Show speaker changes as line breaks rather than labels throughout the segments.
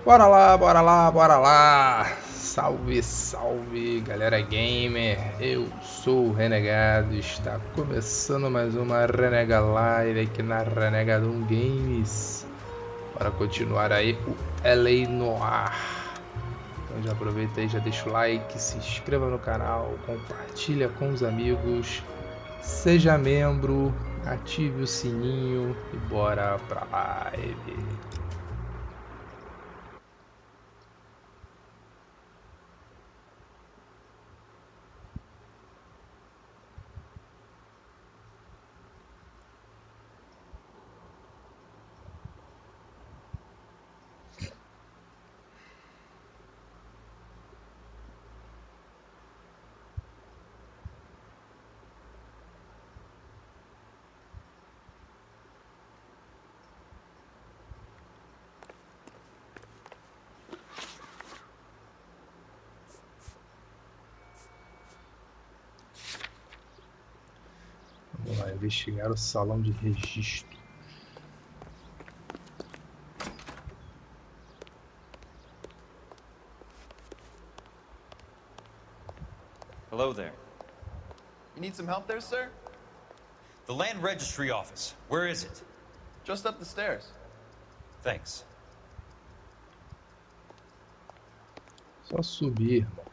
Bora lá, bora lá, bora lá! Salve, salve, galera gamer! Eu sou o Renegado e está começando mais uma Renega Live aqui na RenegaDoom Games para continuar aí o Noire. Então já aproveita aí, já deixa o like, se inscreva no canal, compartilha com os amigos, seja membro, ative o sininho e bora pra live! Vamos lá, investigar o salão de registro.
Hello there.
You need some help there, sir?
The land registry office. Where is it?
Just up the stairs.
Thanks.
Só subir, irmão.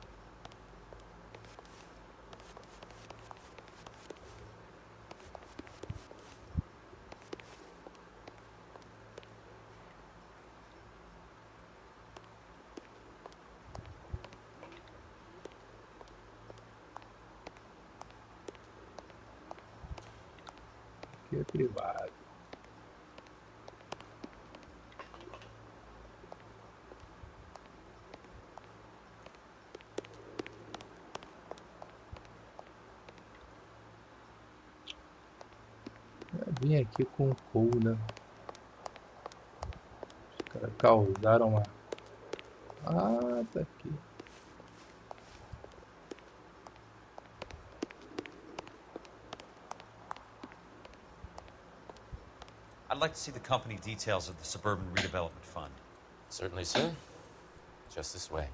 Aqui é privado. Vim aqui com o Cold, né? Os caras causaram uma... Ah, tá aqui.
I'd like to see the company details of the Suburban Redevelopment Fund.
Certainly, sir. Just this way.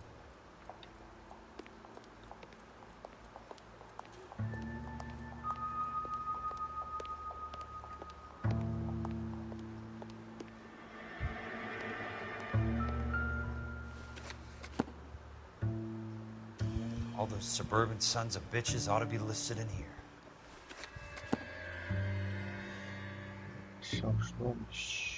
All those suburban sons of bitches ought to be listed in here.
São os nomes.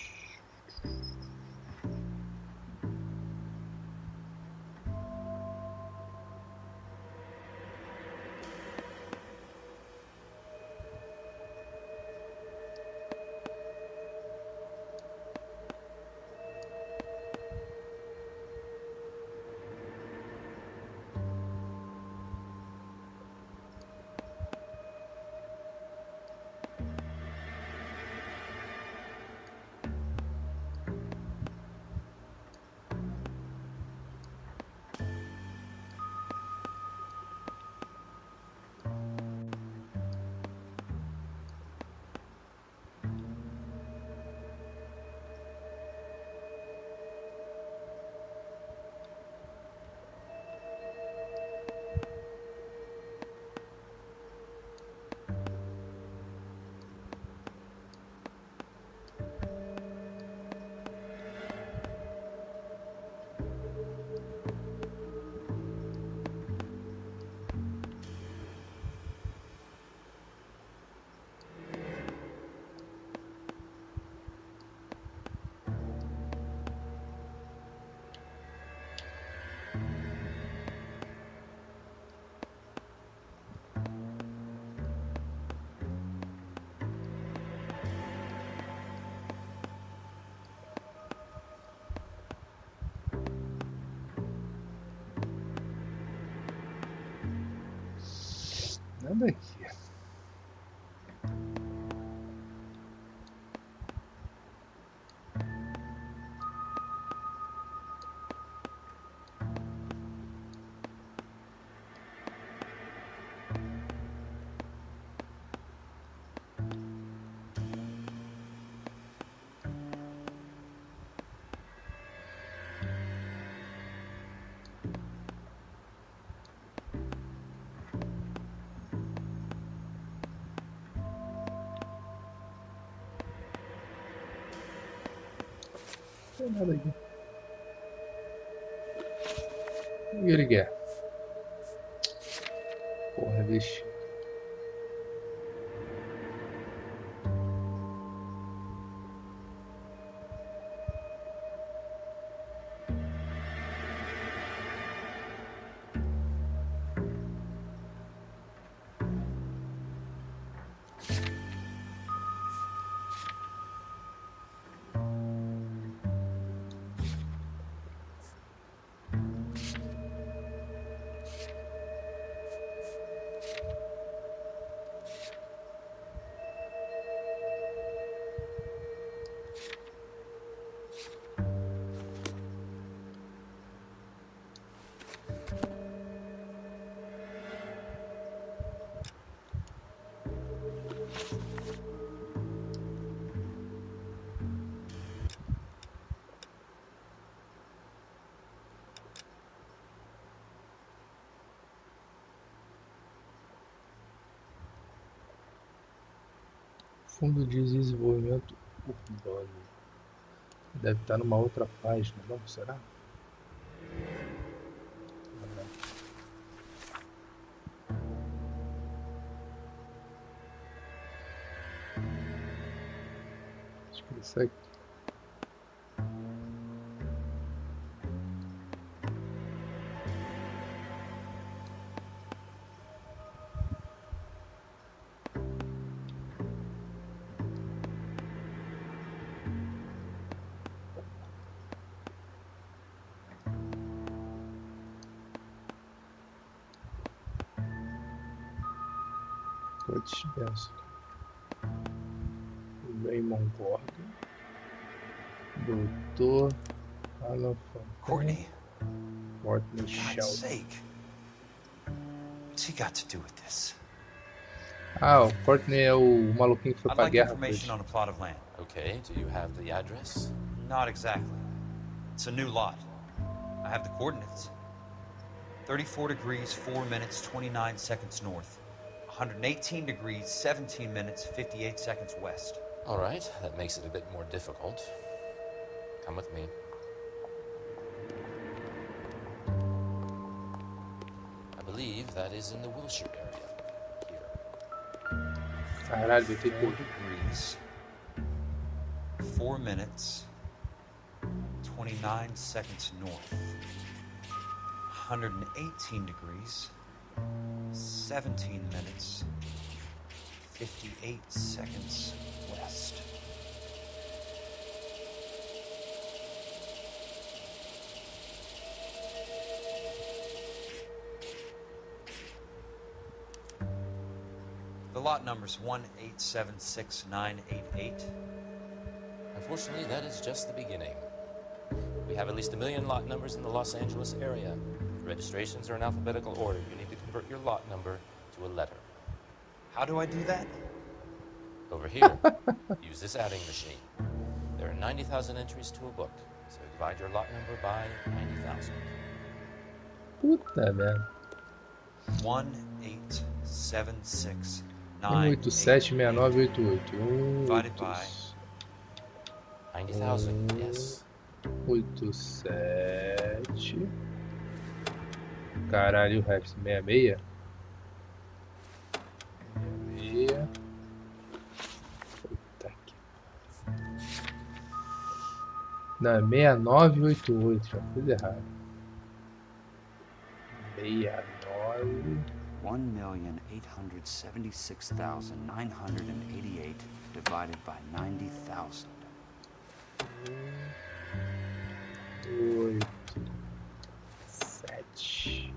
Nada aqui. tem nada aqui. O que ele quer? Porra, bicho. Fundo de desenvolvimento urbano. Deve estar numa outra página, não? Será? Acho que isso aqui. Eu dispenso. Raymond Gordon. Doutor Alan
Courtney,
Courtney
for God's
Shelby.
sake. What's he got to do with this?
Ah, o Courtney é o maluquinho que foi
I'd
pra
like
guerra.
information on a plot of land.
Okay, do you have the address?
Not exactly. It's a new lot. I have the coordinates. 34 degrees, 4 minutes, 29 seconds north. 118 degrees, 17 minutes, 58 seconds west.
All right, that makes it a bit more difficult. Come with me. I believe that is in the Wilshire area. Here.
Caralho, eu tenho
4
que...
degrees, 4 minutes, 29 seconds north. 118 degrees, 17 minutes, 58 seconds west. The lot number's 1876988.
Unfortunately, that is just the beginning. We have at least 1 million lot numbers in the Los Angeles area. Registrations are in alphabetical order. You need to convert your lot number to a letter.
How do I do that?
Over here, use this adding machine. There are 90,000 entries to a book, so divide your lot number by 90,000.
Puta merda.
1876988 divided by
90,000, yes.
87. Caralho, o resto 66. 66. Puta que. Não, 6988. Já fiz errado. 69.
1,876,988 divided by 90,000.
8, 7, 69,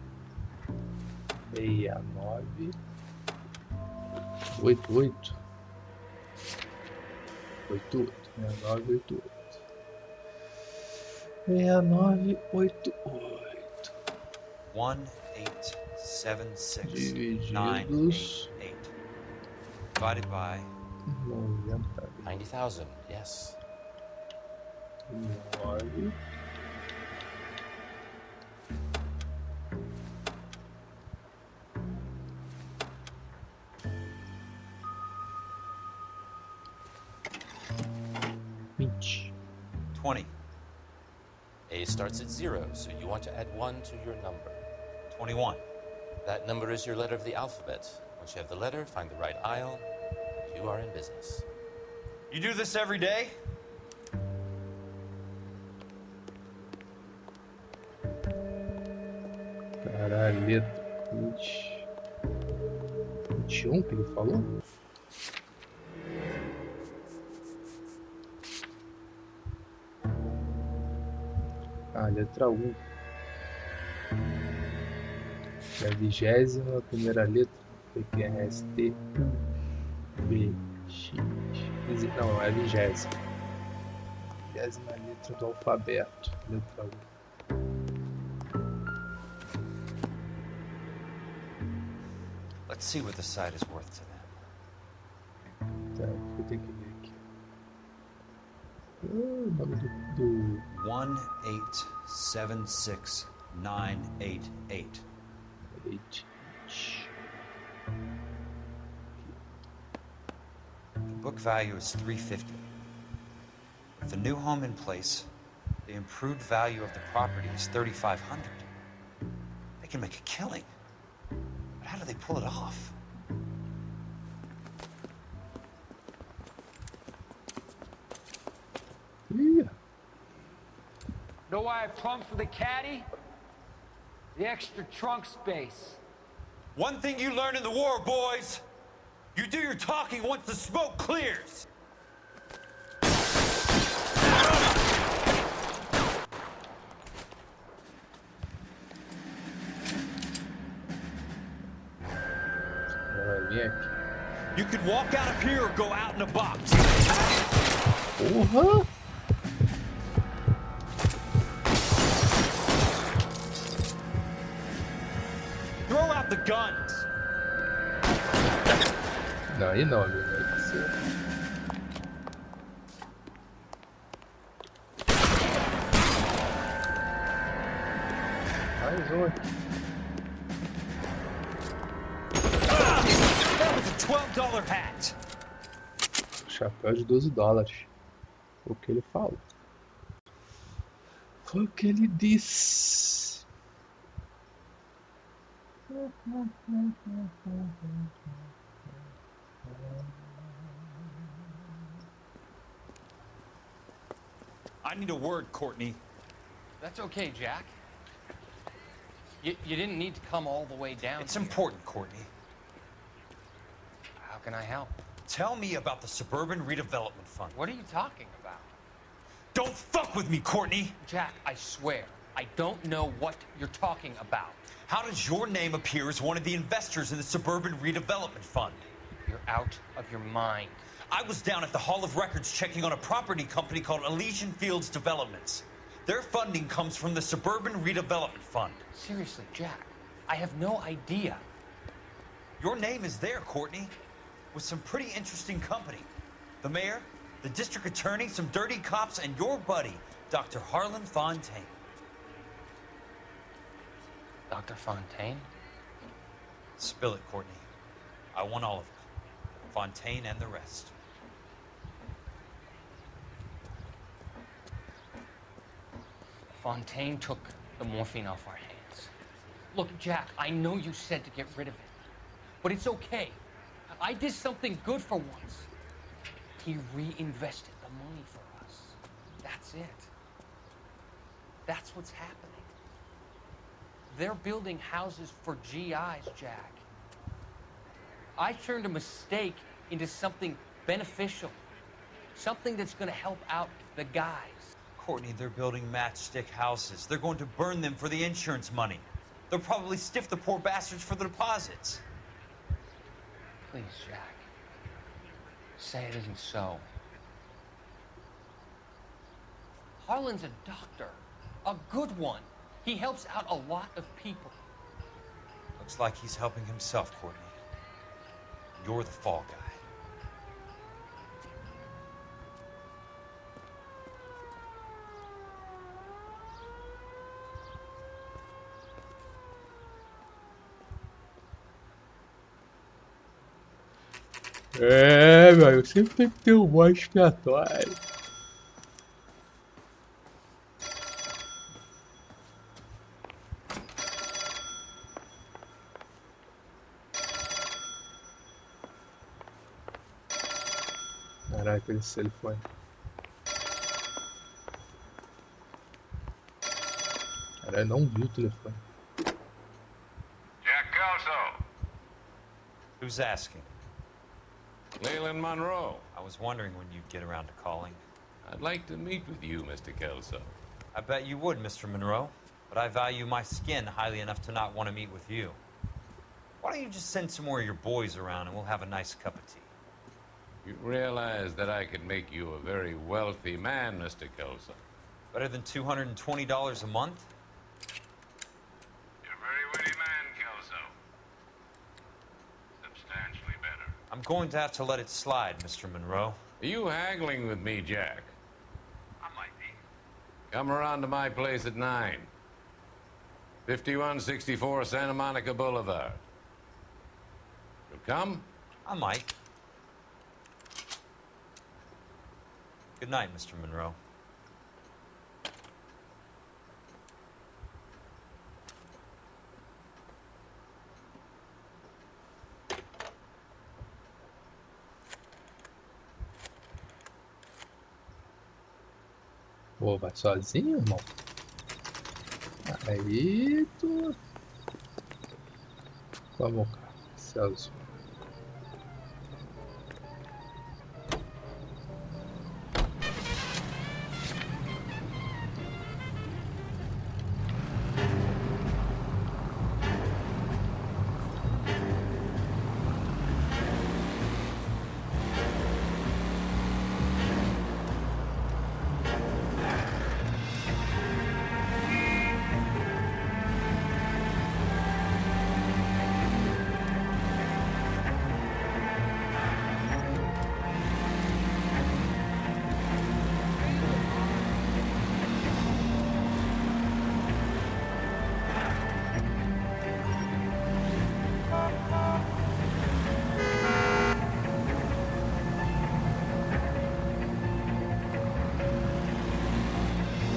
88, 88, 69, 88,
1876988
divididos
divided by
90,000, yes.
9.
A starts at 0, so you want to add 1 to your number.
21.
That number is your letter of the alphabet. Once you have the letter, find the right aisle. You are in business.
You do this every day?
Caralho, letra 20. 21 que ele falou? Ah, letra 1. É a 20ª primeira letra. PQRST B X. Não, é a 20ª. 20ª letra do alfabeto. Letra 1.
Let's see what the site is worth to them.
Tá, eu tenho que ver aqui. O nome do
1876988. The book value is $350. With the new home in place, the improved value of the property is $3,500. They can make a killing. But how do they pull it off?
Ih,
Know why I plumbed for the caddy? The extra trunk space.
One thing you learn in the war, boys. You do your talking once the smoke clears.
vai vir aqui.
You could walk out of here or go out in a box.
Porra!
Throw out the guns.
Não, aí não, amigo. Aí que ser. Mais um aqui.
That was a $12 hat.
Chapéu de $12. Foi o que ele falou. Foi o que ele disse.
I need a word, Courtney.
That's okay, Jack. You didn't need to come all the way down.
It's
here.
important, Courtney.
How can I help?
Tell me about the Suburban Redevelopment Fund.
What are you talking about?
Don't fuck with me, Courtney!
Jack, I swear, I don't know what you're talking about.
How does your name appear as one of the investors in the Suburban Redevelopment Fund?
You're out of your mind.
I was down at the Hall of Records checking on a property company called Elysian Fields Developments. Their funding comes from the Suburban Redevelopment Fund.
Seriously, Jack, I have no idea.
Your name is there, Courtney, with some pretty interesting company. The mayor, the district attorney, some dirty cops, and your buddy, Dr. Harlan Fontaine.
Dr. Fontaine?
Spill it, Courtney. I want all of it. Fontaine and the rest.
Fontaine took the morphine off our hands. Look, Jack, I know you said to get rid of it, but it's okay. I did something good for once. He reinvested the money for us. That's it. That's what's happening. They're building houses for GIs, Jack. I turned a mistake into something beneficial. Something that's gonna help out the guys.
Courtney, they're building matchstick houses. They're going to burn them for the insurance money. They'll probably stiff the poor bastards for the deposits.
Please, Jack. Say it isn't so. Harlan's a doctor. A good one. He helps out a lot of people.
Looks like he's helping himself, Courtney. You're the fall guy.
É, velho, sempre tem que ter um bom expiatório. Caraca, esse telefone. Cara, eu não vi o telefone.
Jack Kelso.
Who's asking?
Leland Monroe.
I was wondering when you'd get around to calling.
I'd like to meet with you, Mr. Kelso.
I bet you would, Mr. Monroe. But I value my skin highly enough to not want to meet with you. Why don't you just send some more of your boys around and we'll have a nice cup of tea?
You realize that I could make you a very wealthy man, Mr. Kelso.
Better than $220 a month?
You're a very witty man, Kelso. Substantially better.
I'm going to have to let it slide, Mr. Monroe.
Are you haggling with me, Jack?
I might be.
Come around to my place at 9. 5164 Santa Monica Boulevard. You'll come?
I might. Good night, Mr. Monroe.
Pô, vai sozinho, irmão? Aí tu... Vamos, cara. Celso.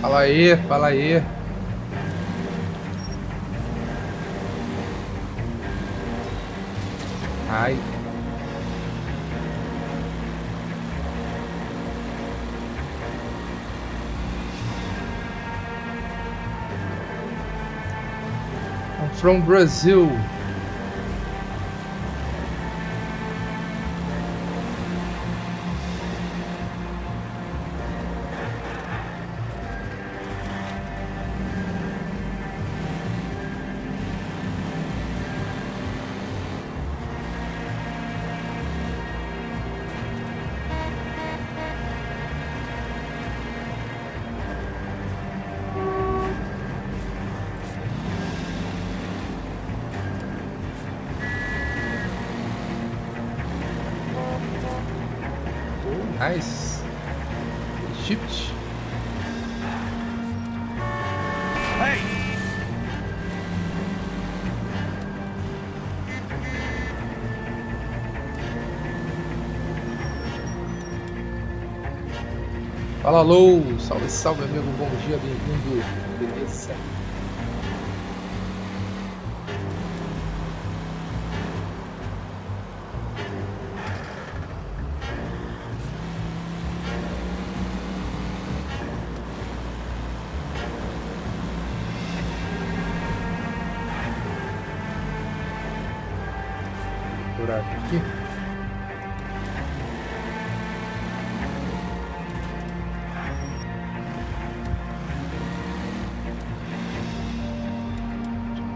Fala aí, fala aí. Ai. I'm from Brazil. Nice. Shift.
Hey!
Fala, alô. Salve, salve, amigo. Bom dia, bem-vindo. Beleza? Aqui.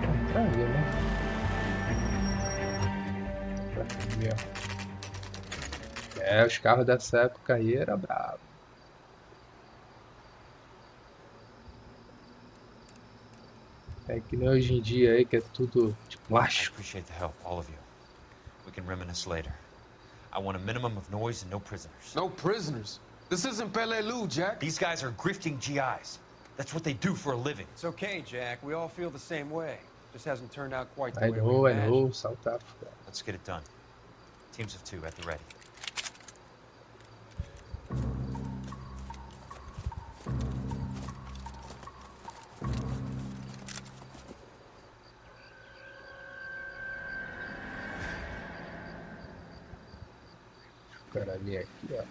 Entrar ali, né? Pra aqui mesmo. É, os carros dessa época aí era brabo. É que nem hoje em dia aí que é tudo de
I
plástico.
appreciate the help, all of you. We can reminisce later. I want a minimum of noise and no prisoners.
No prisoners? This isn't Pelelu, Jack.
These guys are grifting GIs. That's what they do for a living.
It's okay, Jack. We all feel the same way. Just hasn't turned out quite the
I
way
know,
we
I
imagined.
know, South Africa.
Let's get it done. Teams of 2 at the ready.
cara vir aqui, ó.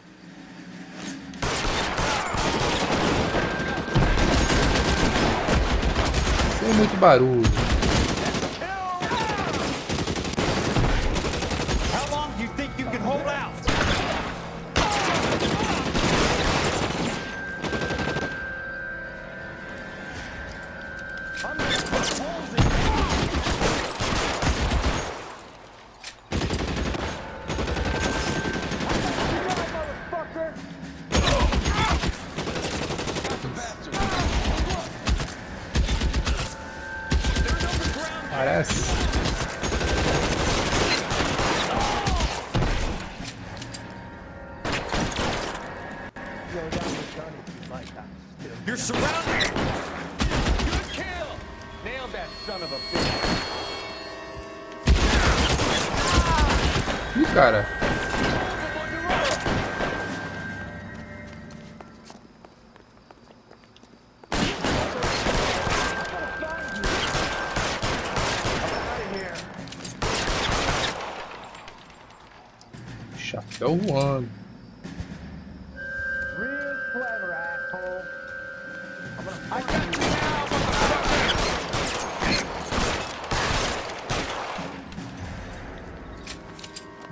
Sem muito barulho.
How long do you think you can hold out?
Parece.
You're surrounded.
Good kill! Nailed that son of a bitch.
Ih, cara. Chapéu voando.
Real clever, asshole.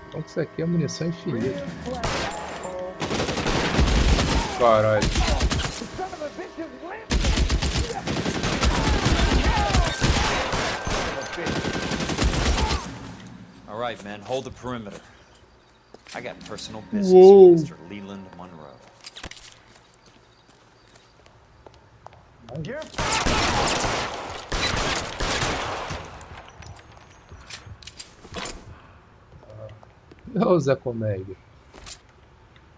Então isso aqui é munição infinita. Caralho.
All right, man, hold the perimeter. I got personal business
Whoa.
with Mr. Leland Monroe.
Olha o Zé Comédia.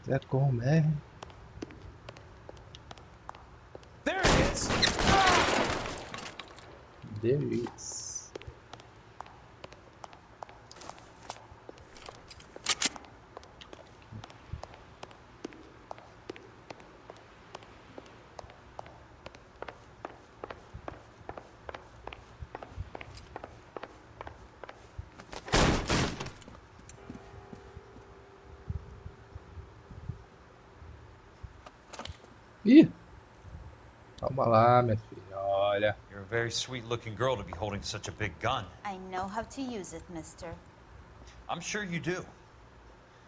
Zé Comédia.
There it is.
There is. Ih! Calma lá, minha filha. Olha.
You're a very sweet-looking girl to be holding such a big gun.
I know how to use it, mister.
I'm sure you do.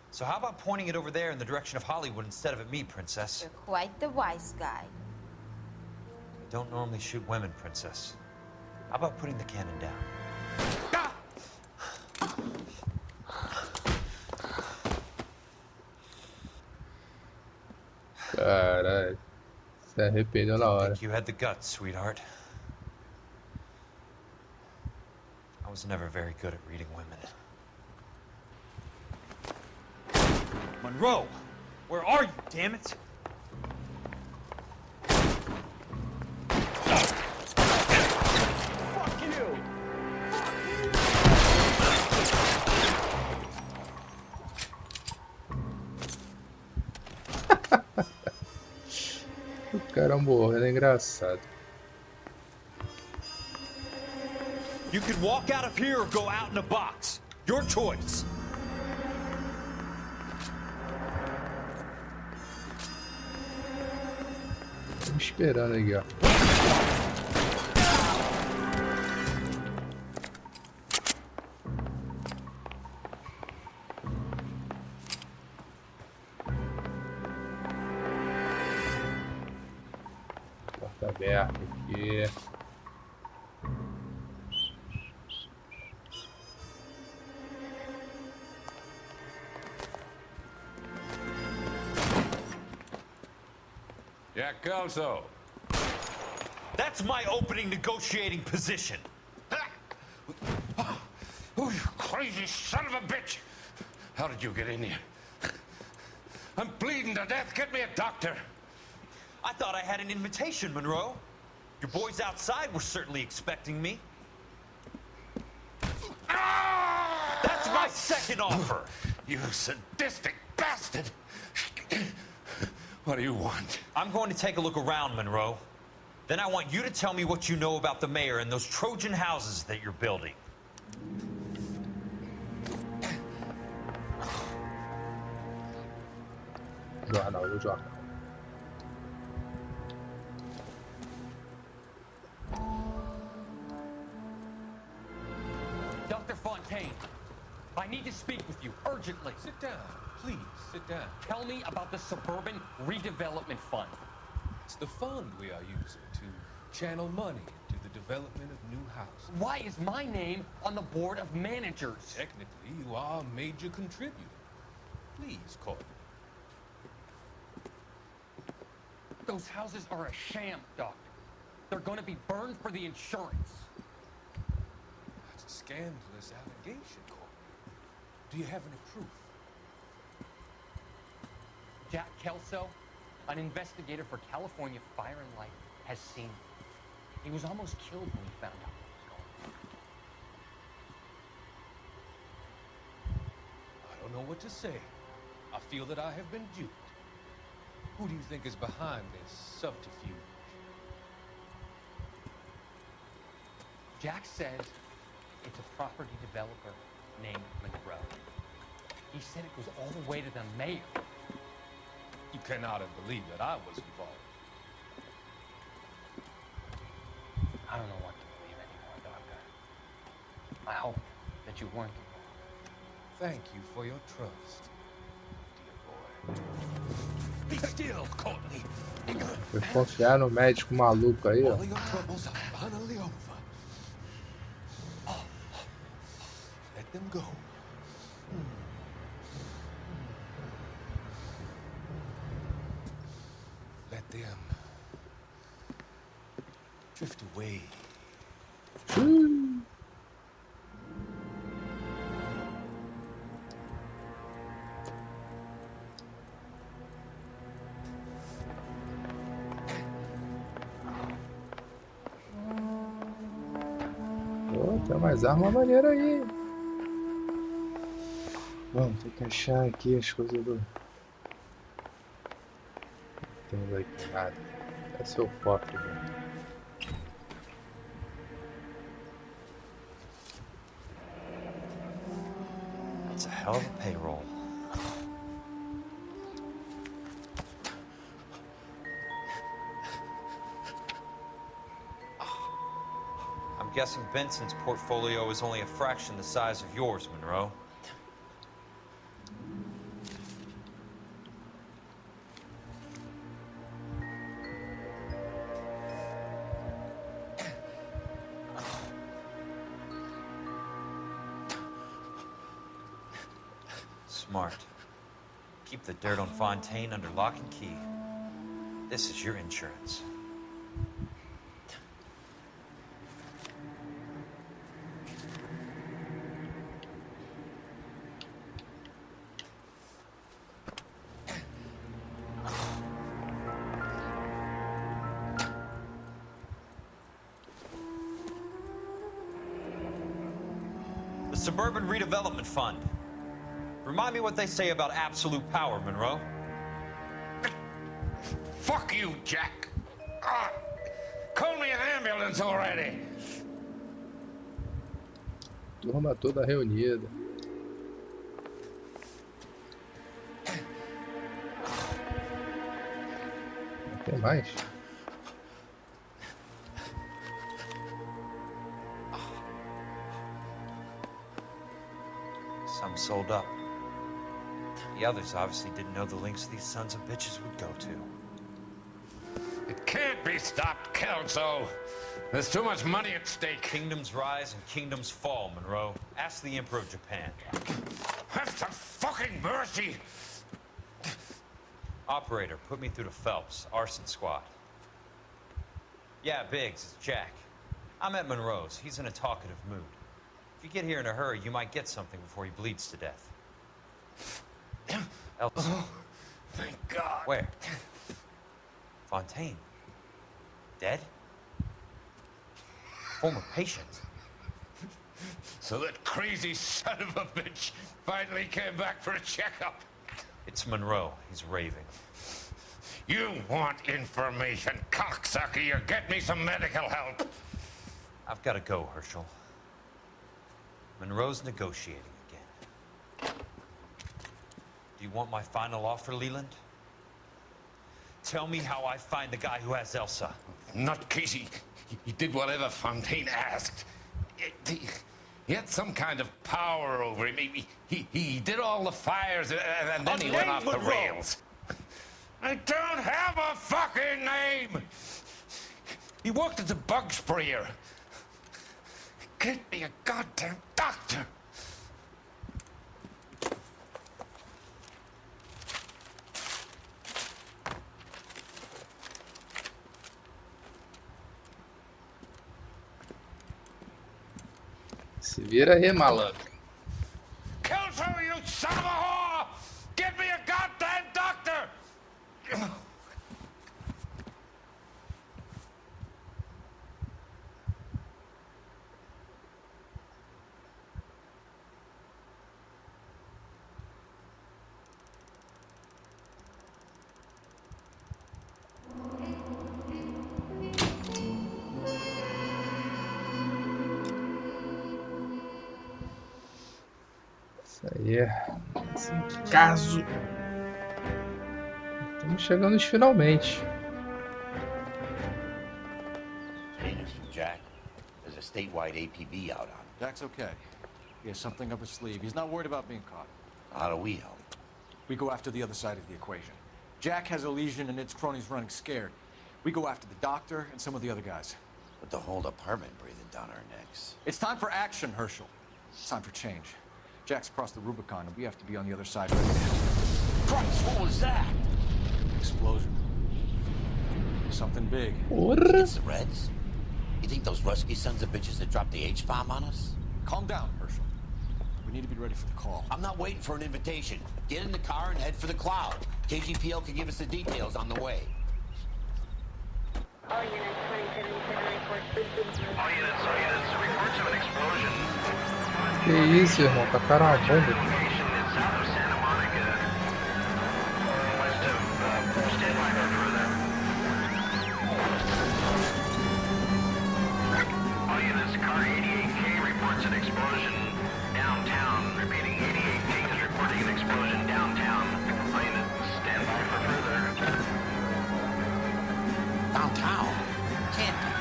So how about pointing it over there in the direction of Hollywood instead of at me, princess?
You're quite the wise guy.
I don't normally shoot women, princess. How about putting the cannon down?
Caralho. Se arrependeu na
I
hora.
think you had the guts, sweetheart. I was never very good at reading women. Monroe! Where are you, damn it?
Fuck you!
O cara morrendo é engraçado.
You could walk out of here or go out in a box. Your choice.
Tô esperando aqui, ó. Porta aberta aqui.
Jack Kelso.
That's my opening negotiating position.
Oh, you crazy son of a bitch! How did you get in here? I'm bleeding to death. Get me a doctor.
I thought I had an invitation, Monroe. Your boys outside were certainly expecting me. That's my second offer.
You sadistic bastard! What do you want?
I'm going to take a look around, Monroe. Then I want you to tell me what you know about the mayor and those Trojan houses that you're building.
Jornal, do jornal.
Dr. Fontaine, I need to speak with you urgently.
Sit down. Please, sit down.
Tell me about the Suburban Redevelopment Fund.
It's the fund we are using to channel money into the development of new houses.
Why is my name on the board of managers?
Technically, you are a major contributor. Please, Courtney.
Those houses are a sham, Doctor. They're going to be burned for the insurance.
That's a scandalous allegation, Courtney. Do you have any proof?
Jack Kelso, an investigator for California Fire and Life, has seen me. He was almost killed when he found out what was going on.
I don't know what to say. I feel that I have been duped. Who do you think is behind this subterfuge?
Jack says it's a property developer named Monroe. He said it goes all the way to the mayor.
You cannot have believed that I was involved.
I don't know what to believe anymore, Doctor. I hope that you weren't involved.
Thank you for your trust, dear boy. Be still, Courtney.
Foi confiar no médico maluco aí, ó.
All your troubles are finally over. Let them go. Let them drift away.
Oh, tem mais arma maneira aí. Vamos ter que achar aqui as coisas do... Não temos aqui nada. Esse é o próprio.
It's a hell of a payroll. I'm guessing Benson's portfolio is only a fraction the size of yours, Monroe. Smart. Keep the dirt on Fontaine under lock and key. This is your insurance. The Suburban Redevelopment Fund. Remind me what they say about absolute power, Monroe.
Fuck you, Jack. Call me an ambulance already.
Turma toda reunida. Não tem mais?
Some sold up. The others obviously didn't know the links these sons of bitches would go to.
It can't be stopped, Kelso. There's too much money at stake.
Kingdoms rise and kingdoms fall, Monroe. Ask the Emperor of Japan.
Have some fucking mercy.
Operator, put me through to Phelps, arson squad. Yeah, Biggs, it's Jack. I'm at Monroe's. He's in a talkative mood. If you get here in a hurry, you might get something before he bleeds to death. Elsa.
Oh, thank God.
Where? Fontaine. Dead? Former patient.
So that crazy son of a bitch finally came back for a checkup.
It's Monroe. He's raving.
You want information, cocksucker. You get me some medical help.
I've got to go, Herschel. Monroe's negotiating again. Do you want my final offer, Leland? Tell me how I find the guy who has Elsa.
Nutcase, he did whatever Fontaine asked. He had some kind of power over him. He did all the fires, and then he went off the rails. I don't have a fucking name! He worked as a bug sprayer. Get me a goddamn doctor!
Se vira aí, malandro.
Kelso, you son of a whore! Get me a goddamn doctor!
Isso aí é. Assim, que caso. Estamos chegando nos finalmente.
News from Jack. There's a statewide APB out on him.
Jack's okay. He has something up his sleeve. He's not worried about being caught.
How do we help?
We go after the other side of the equation. Jack has a legion and its cronies running scared. We go after the doctor and some of the other guys.
With the whole department breathing down our necks.
It's time for action, Herschel. It's time for change. Jack's crossed the Rubicon, and we have to be on the other side.
Christ, what was that?
Explosion. Something big.
It's the Reds? You think those Rusky sons of bitches that dropped the H-bomb on us?
Calm down, Herschel. We need to be ready for the call.
I'm not waiting for an invitation. Get in the car and head for the cloud. KGPL can give us the details on the way.
All units, 2077 reports.
All units, reports of an explosion.
Que isso, irmão? Tacaram uma bomba.
Location is south of Santa Monica. West of, stand by for further. All units, car 88K reports an explosion downtown. Repeating, 88K is reporting an explosion downtown. All units, stand by for further.
Downtown? Can't be.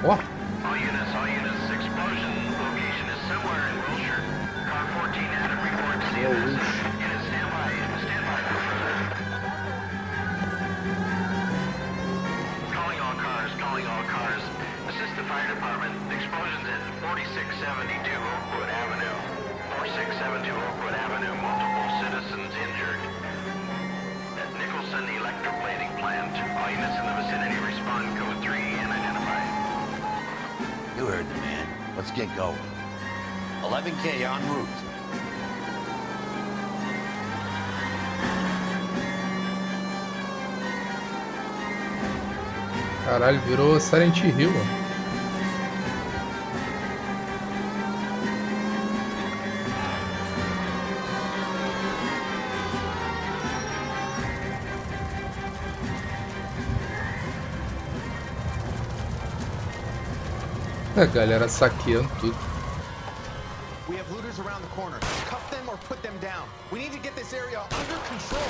What?
All units, explosion location is somewhere in Wilshire. Car 14 Adam reports CNS. Unit stand by for further. Calling all cars. Assist the fire department. Explosions at 4672 Oakwood Avenue. 4672 Oakwood Avenue. Multiple citizens injured. At Nicholson Electroplating Plant. All units in the vicinity respond code 3 and identify.
You heard the man. Let's get going. 11K en route.
Caralho, virou Silent Hill, mano. A galera saqueando tudo.
We have looters around the corner. Cuff them or put them down. We need to get this area under control.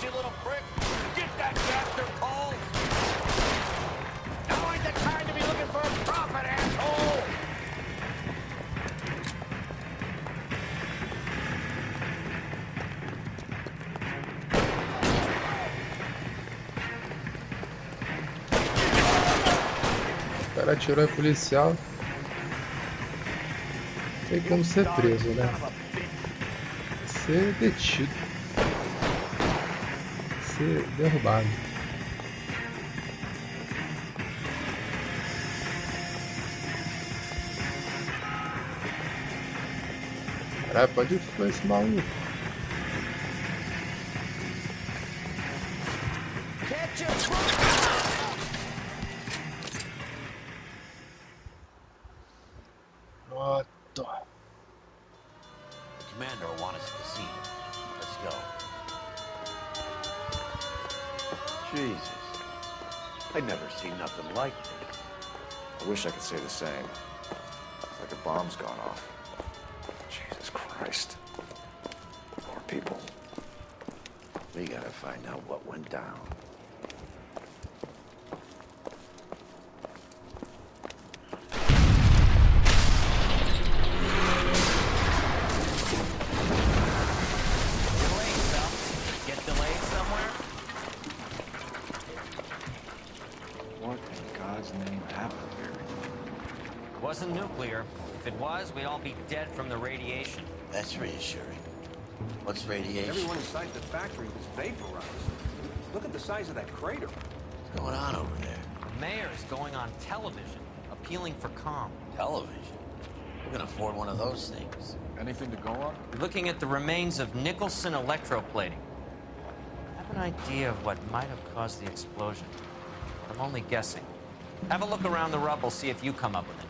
You little prick! Get that bastard, Paul! Now ain't the time to be looking for a profit, asshole!
O cara atirou em policial. Tem como ser preso, né? Ser detido. Ser derrubado. Caralho, pode ir esse maluco.
The commander will want us at the scene. Let's go. Jesus. I'd never seen nothing like this.
I wish I could say the same. It's like a bomb's gone off. Jesus Christ.
We gotta find out what went down. Get delayed somewhere?
What in God's name happened here?
It wasn't nuclear. If it was, we'd all be dead from the radiation. That's reassuring. What's radiation?
Everyone inside the factory was vaporized. Look at the size of that crater.
What's going on over there? The mayor is going on television, appealing for calm. Television? Who can afford one of those things?
Anything to go on?
We're looking at the remains of Nicholson electroplating. I have an idea of what might have caused the explosion. I'm only guessing. Have a look around the rubble, see if you come up with it.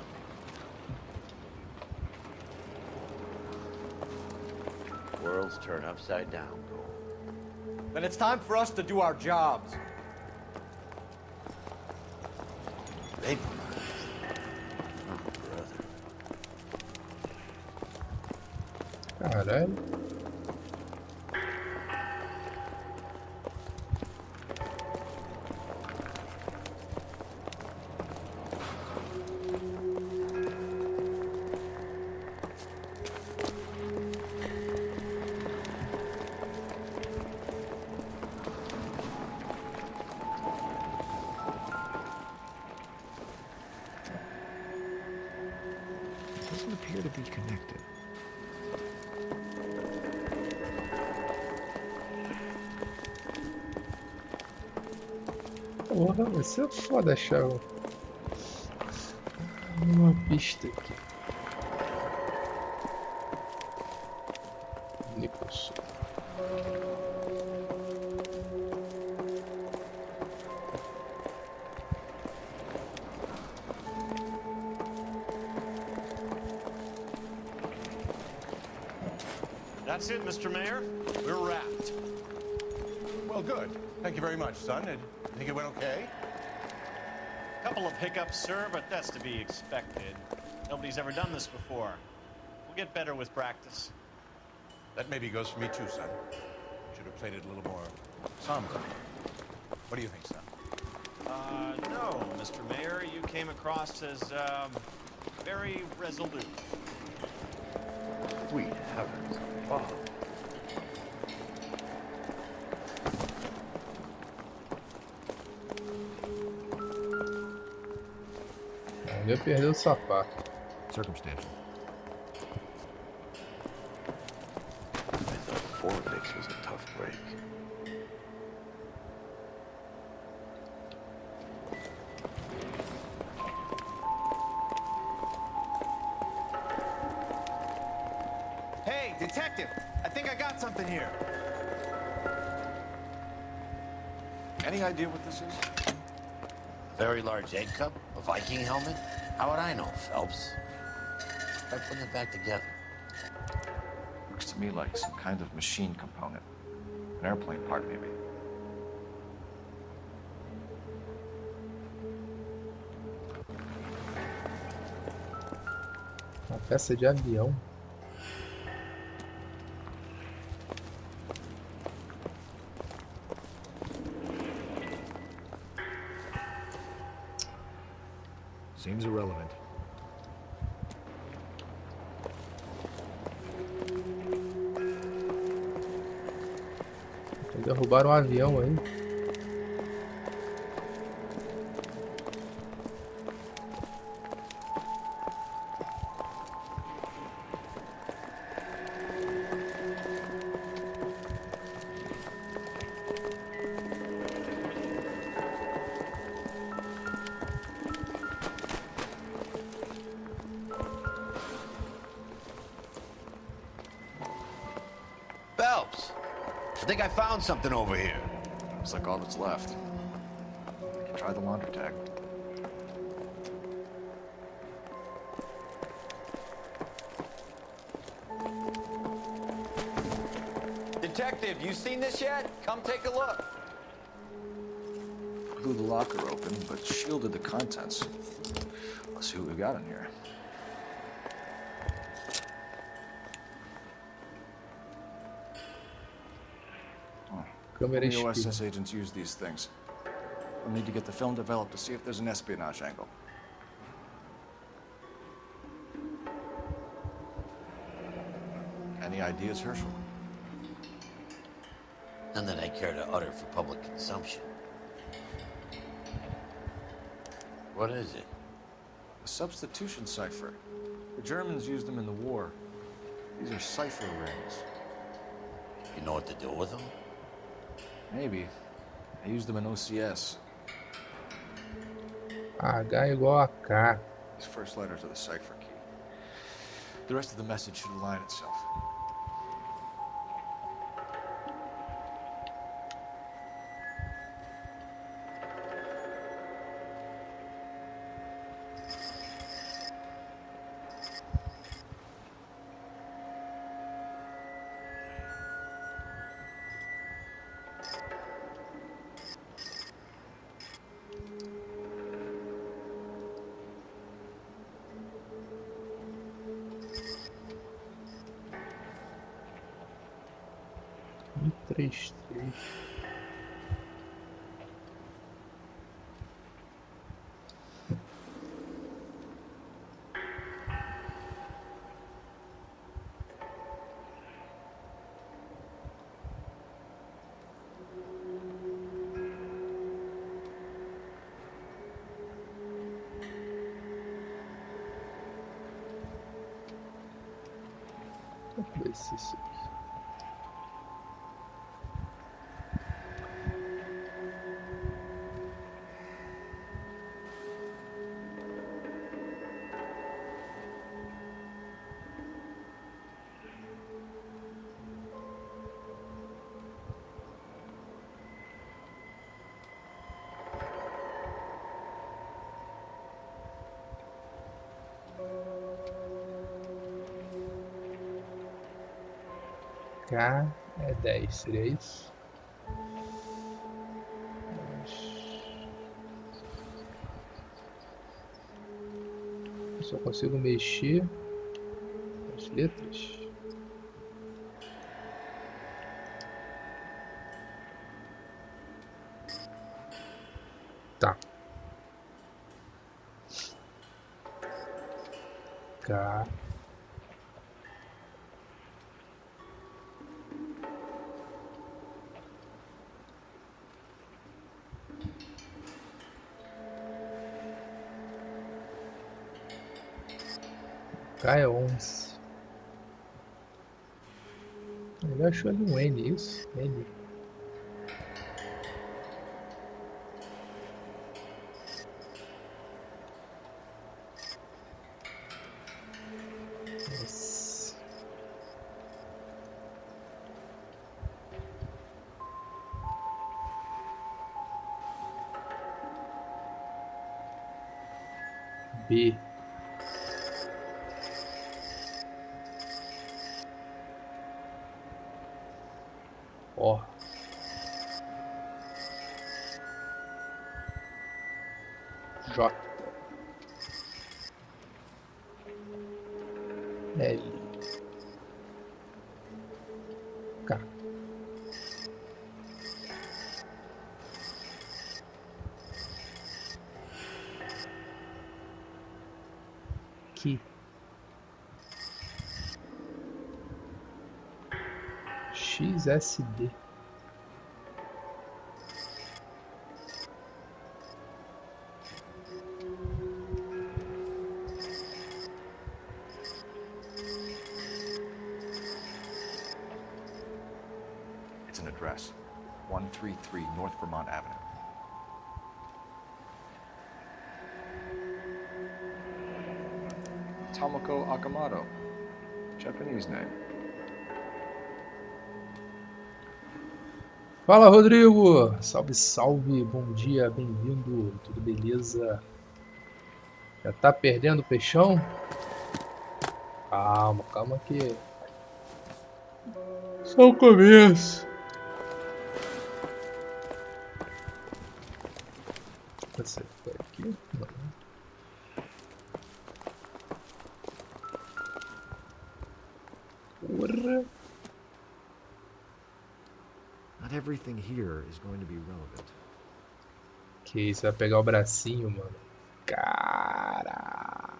Worlds turn upside down, Cole.
Then it's time for us to do our jobs.
Vaporized. Oh, brother.
Caralho.
Doesn't appear to be connected.
Porra, vai ser foda achar uma pista aqui. Nicholson.
That's it, Mr. Mayor. We're wrapped.
Well, good. Thank you very much, son. I think it went okay?
Couple of hiccups, sir, but that's to be expected. Nobody's ever done this before. We'll get better with practice.
That maybe goes for me too, son. Should have played it a little more somber. What do you think, son?
No, Mr. Mayor. You came across as, very resolute.
Sweet heavens. Bob.
Ainda perdeu o sapato.
Circumstantial.
I thought Forvix was a tough break.
Hey, detective! I think I got something here.
Any idea what this is?
Very large egg cup? A Viking helmet? How would I know, Phelps? Try putting it back together.
Looks to me like some kind of machine component. An airplane part, maybe.
Uma peça de avião.
Seems irrelevant.
Derrubaram um avião aí.
Phelps! I think I found something over here.
Looks like all that's left. We can try the laundry tag.
Detective, you seen this yet? Come take a look.
Blew the locker open, but shielded the contents. Let's see what we got in here.
câmera
Only
espelho.
OSS agents use these things. We'll need to get the film developed to see if there's an espionage angle. Any ideas, Herschel?
None that I care to utter for public consumption. What is it?
A substitution cipher. The Germans used them in the war. These are cipher rings.
You know what to do with them?
Maybe. I used them in OCS.
H igual a K.
These first letters are the cipher key. The rest of the message should align itself.
Três. Vamos ver se isso aqui. K é 10, seria isso? Eu só consigo mexer as letras. Tá. K. K é 11. Ele achou ali um N, isso? N. S. B. O. J. L. K. Q. XSD.
It's an address. 133 North Vermont Avenue. Tomoko Akamoto. Japanese name.
Fala, Rodrigo! Salve, salve! Bom dia, bem-vindo! Tudo beleza? Já tá perdendo o peixão? Calma, calma que... só o começo! Você foi aqui? Não. Porra!
Not everything here is going to be relevant.
Que isso, vai pegar o bracinho, mano. Caralho.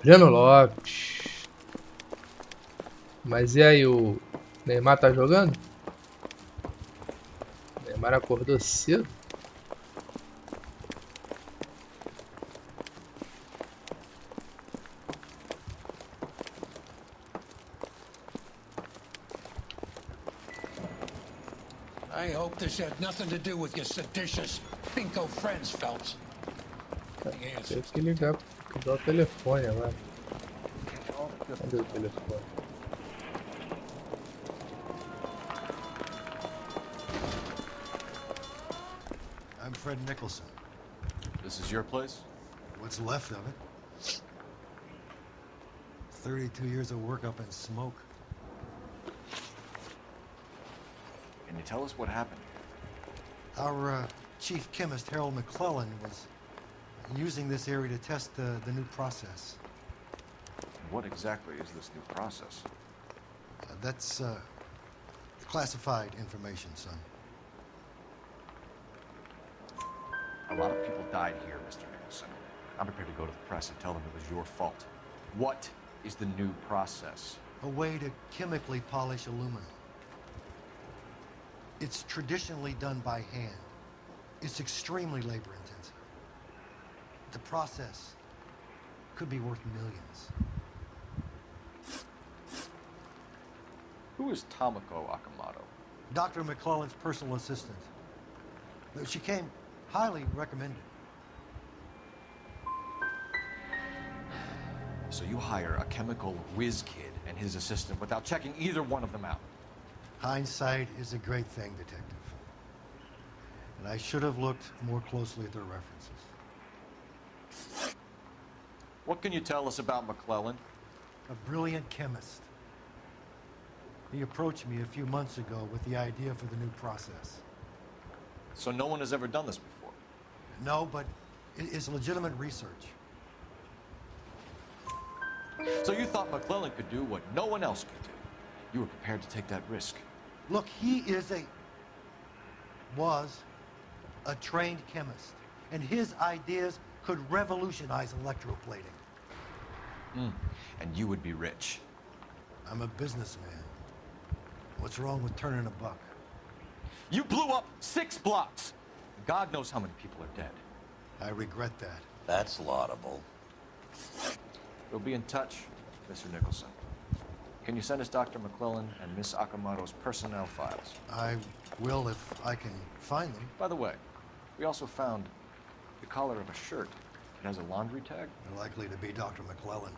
Breno Lopes. Mas e aí, o Neymar tá jogando? O Neymar acordou cedo?
I hope this had nothing to do with your seditious pinko friends, Phelps.
Tem que ligar o telefone agora. Cadê o telefone?
I'm Fred Nicholson.
This is your place?
What's left of it. 32 years of work up in smoke.
Can you tell us what happened?
Our chief chemist, Harold McClellan, was using this area to test the new process.
What exactly is this new process?
That's classified information, son.
A lot of people died here, Mr. Nicholson. I'm prepared to go to the press and tell them it was your fault. What is the new process?
A way to chemically polish aluminum. It's traditionally done by hand. It's extremely labor-intensive. The process could be worth millions.
Who is Tomoko Akamoto?
Dr. McClellan's personal assistant. She came highly recommended.
So you hire a chemical whiz kid and his assistant without checking either one of them out?
Hindsight is a great thing, Detective. And I should have looked more closely at their references.
What can you tell us about McClellan?
A brilliant chemist. He approached me a few months ago with the idea for the new process.
So no one has ever done this before?
No, but it's legitimate research.
So you thought McClellan could do what no one else could do? You were prepared to take that risk?
Look, he was a trained chemist, and his ideas could revolutionize electroplating.
And you would be rich?
I'm a businessman. What's wrong with turning a buck?
You blew up 6 blocks! God knows how many people are dead.
I regret that.
That's laudable.
We'll be in touch, Mr. Nicholson. Can you send us Dr. McClellan and Miss Akamoto's personnel files?
I will if I can find them.
By the way, we also found the collar of a shirt. It has a laundry tag.
They're likely to be Dr. McClellan.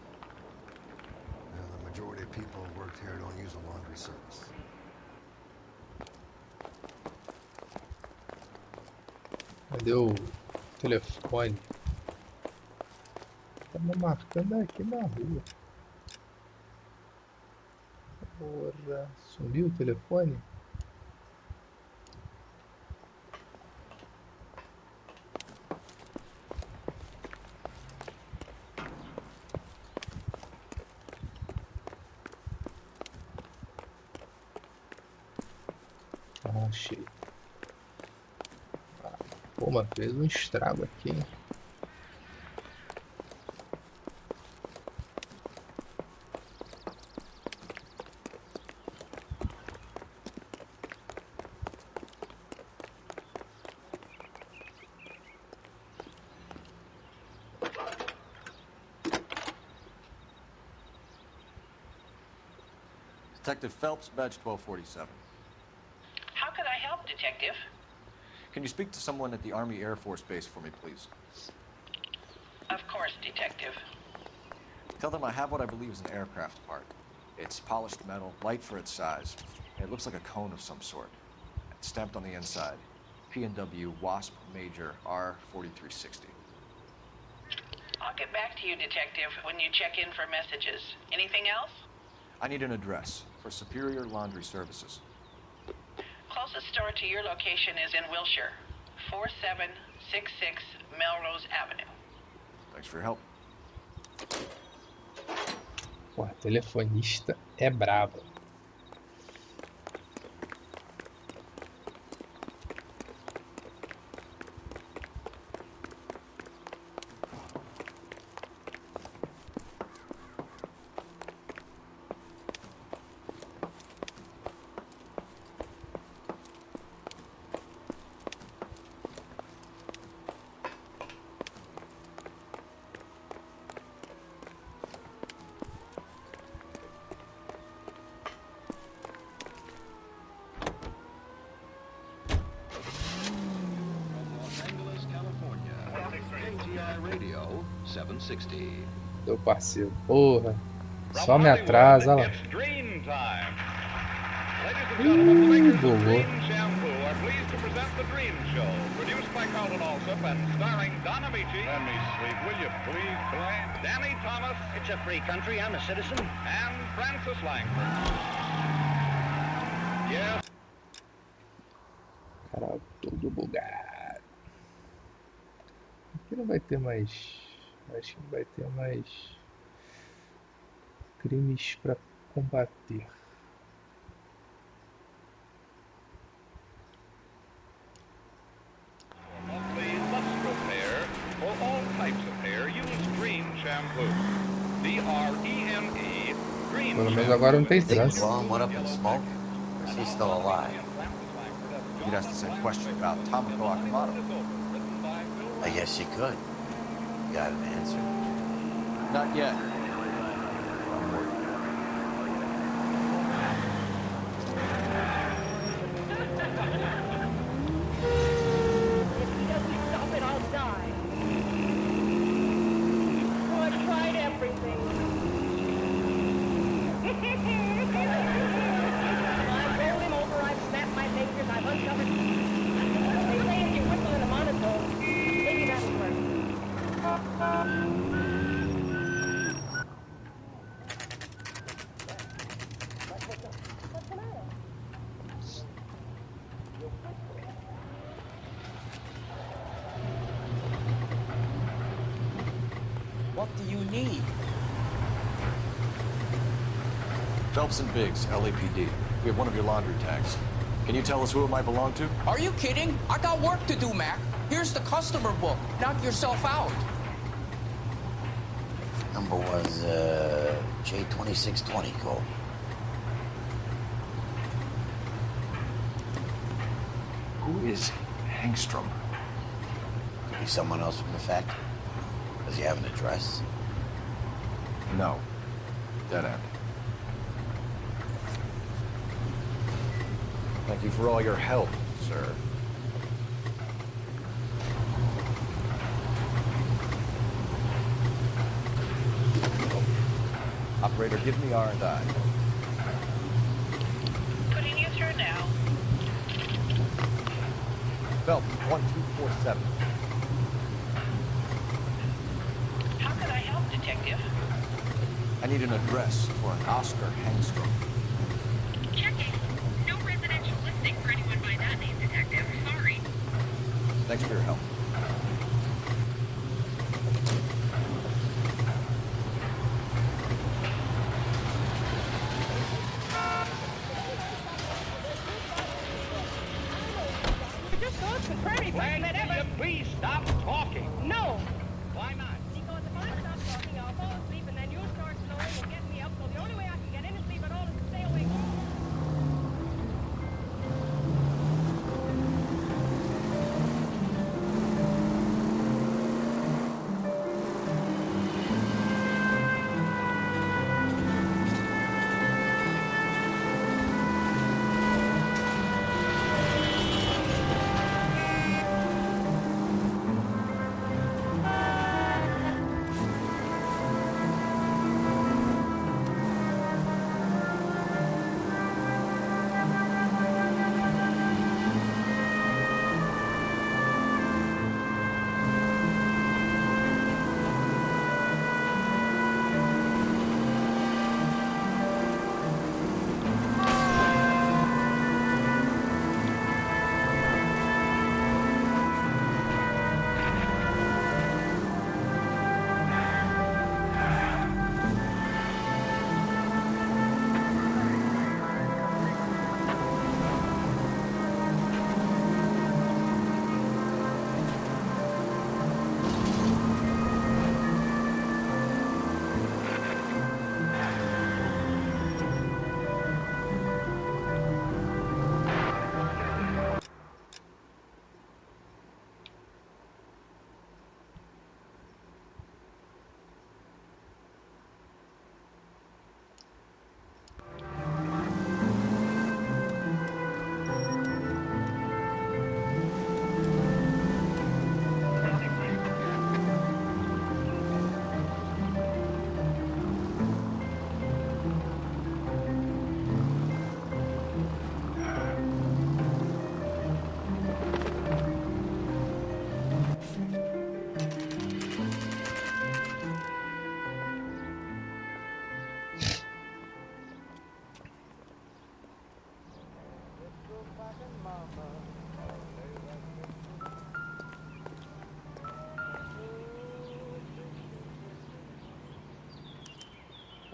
The majority of people who work here don't use a laundry service.
Cadê o telefone? Tá me marcando aqui na rua. Porra, sumiu o telefone? Ah, achei. Pô, mas fez um estrago aqui, hein?
Detective Phelps, badge 1247.
How could I help, Detective?
Can you speak to someone at the Army Air Force Base for me, please?
Of course, Detective.
Tell them I have what I believe is an aircraft part. It's polished metal, light for its size. It looks like a cone of some sort. It's stamped on the inside. P&W Wasp Major R4360.
I'll get back to you, Detective, when you check in for messages. Anything else?
I need an address for Superior Laundry Services.
Closest store to your location is in Wilshire, 4766 Melrose Avenue.
Thanks for your help.
Porra, telefonista é brabo. Meu parceiro, porra. Só me atrasa, olha lá. Bugou. Caralho, tudo bugado. Aqui não vai ter mais. Acho que não vai ter mais crimes para combater. Pelo menos agora não tem trânsito.
She's still alive. You'd ask the same question about Tomoko Akamoto.
I guess you could. Got an answer?
Not yet.
What do you need?
Phelps and Biggs, LAPD. We have one of your laundry tags. Can you tell us who it might belong to?
Are you kidding? I got work to do, Mac. Here's the customer book. Knock yourself out.
Number was, J2620, Cole.
Who is Hangstrom?
Could be someone else from the factory. Does he have an address?
No. Dead end. Thank you for all your help, sir. Operator, give me R&I.
Putting you through now.
Phelps, 1247.
How could I help, Detective?
I need an address for an Oscar Hangstrom.
Checking. No residential listing for anyone by that name, Detective. Sorry.
Thanks for your help.
Please stop talking. No. Why not? Because if I stop talking, I'll fall asleep, and then you'll start snoring and get me up. So the only way I can get any sleep at all is to stay awake.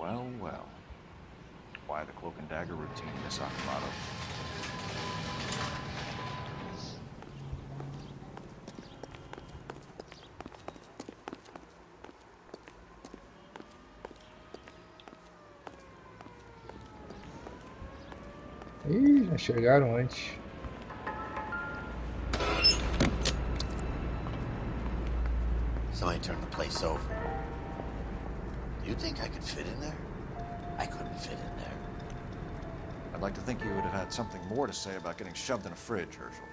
Well, well. Why the cloak and dagger routine, Miss Akamato?
Ih, já chegaram antes.
Somebody turned the place over. Do you think I could fit in there? I couldn't fit in there.
I'd like to think you would have had something more to say about getting shoved in a fridge, Herschel.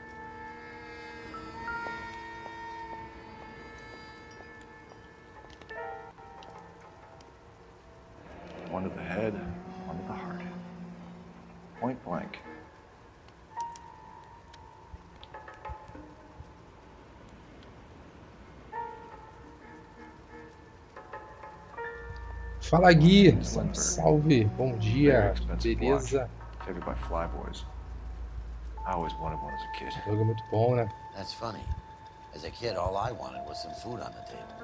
One to the head, one to the heart. Point blank.
Fala, Gui. Salve. Bom dia. Beleza?
Favored by flyboys. I always wanted one as a kid.
Jogo muito bom, né?
That's funny. As a kid, all I wanted was some food on the table.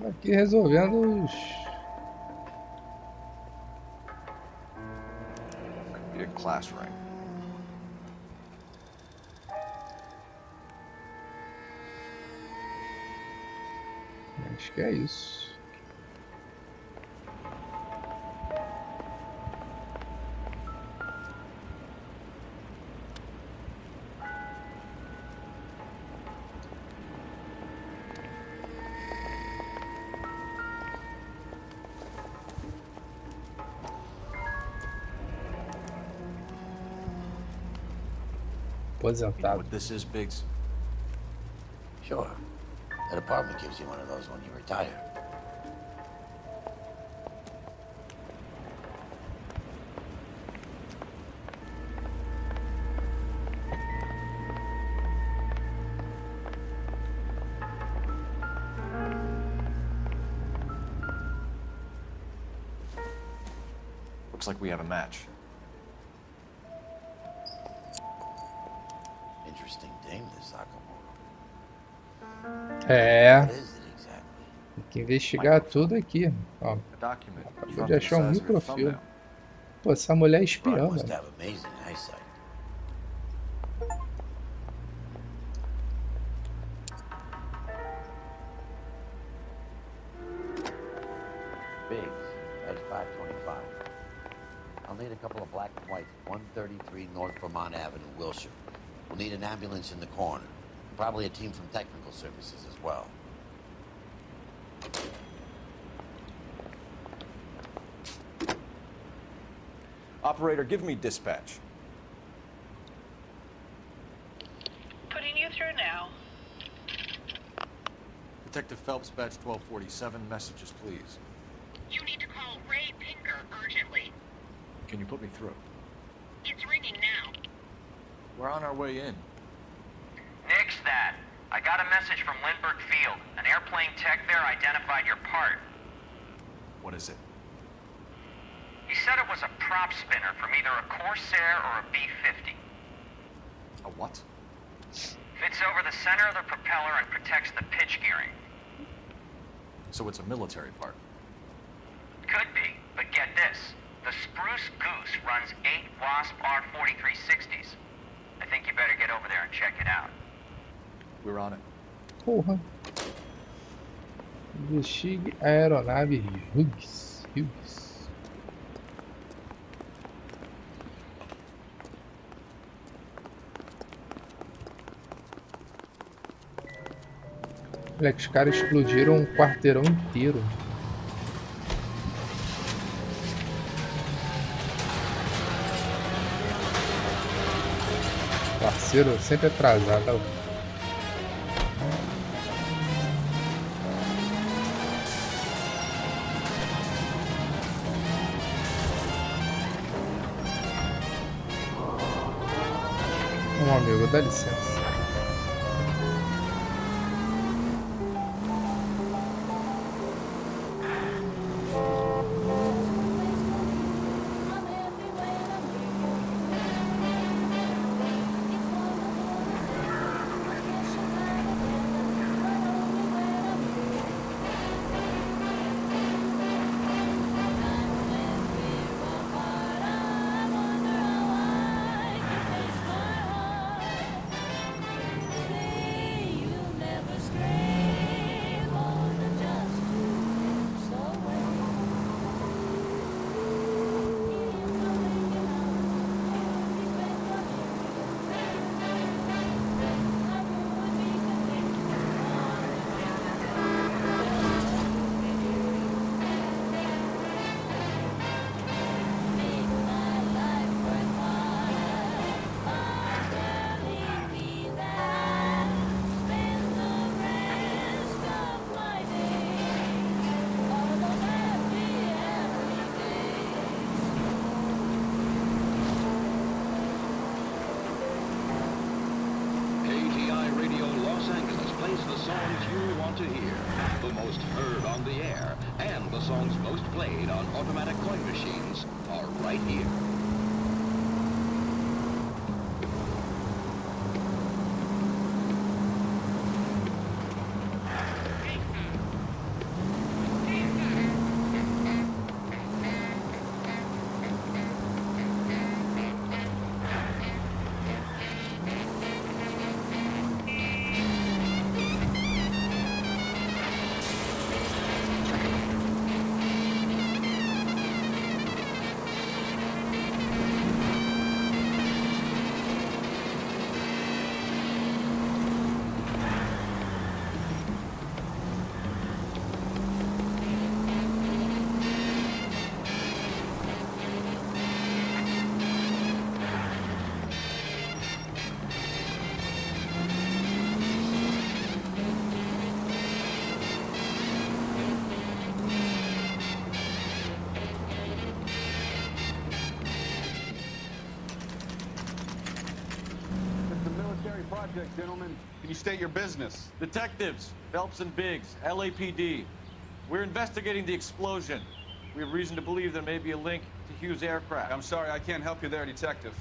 Aqui resolvendo os...
Could be a class ring.
Acho que é isso. Aposentado.
What this is, Biggs?
Sure. The department gives you one of those when you retire.
Looks like we have a match.
Interesting dame, this Sakamoto.
É. Tem que investigar tudo aqui. Ó, acabou de achar um microfilme. Pô, essa mulher é espiã, velho.
Biggs, that's 525. I'll need a couple of black and whites, 133 North Vermont Avenue, Wilshire. We'll need an ambulance in the corner. Probably a team from technical services as well.
Operator, give me dispatch.
Putting you through now.
Detective Phelps, badge 1247. Messages, please.
You need to call Ray Pinker urgently.
Can you put me through?
It's ringing now.
We're on our way in.
Nix that. I got a message from Lindbergh Field. An airplane tech there identified your part.
What is it?
He said it was a prop spinner from either a Corsair or a B-50.
A what?
Fits over the center of the propeller and protects the pitch gearing.
So it's a military part.
Could be, but get this. The Spruce Goose runs 8 Wasp R-4360s. I think you better get over there and check it out.
We're on it.
Porra. Investigue a aeronave Hughes. Olha que os caras explodiram um quarteirão inteiro. Parceiro sempre atrasado. Amigo, dá licença.
plays the songs you want to hear, the most heard on the air, and the songs most played on automatic coin machines are right here.
Project, gentlemen. Can you state your business? Detectives, Phelps and Biggs, LAPD. We're investigating the explosion. We have reason to believe there may be a link to Hughes' aircraft.
I'm sorry, I can't help you there, Detective.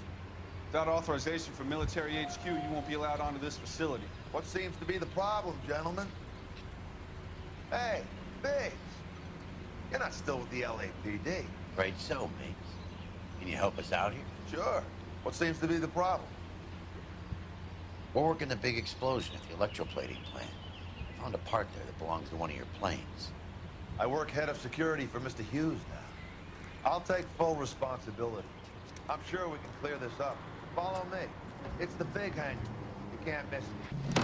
Without authorization from military HQ, you won't be allowed onto this facility.
What seems to be the problem, gentlemen? Hey, Biggs. You're not still with the LAPD.
Right so, mates. Can you help us out here?
Sure. What seems to be the problem?
We're working the big explosion at the electroplating plant. I found a part there that belongs to one of your planes.
I work head of security for Mr. Hughes now. I'll take full responsibility. I'm sure we can clear this up. Follow me. It's the big hangar. You can't miss it.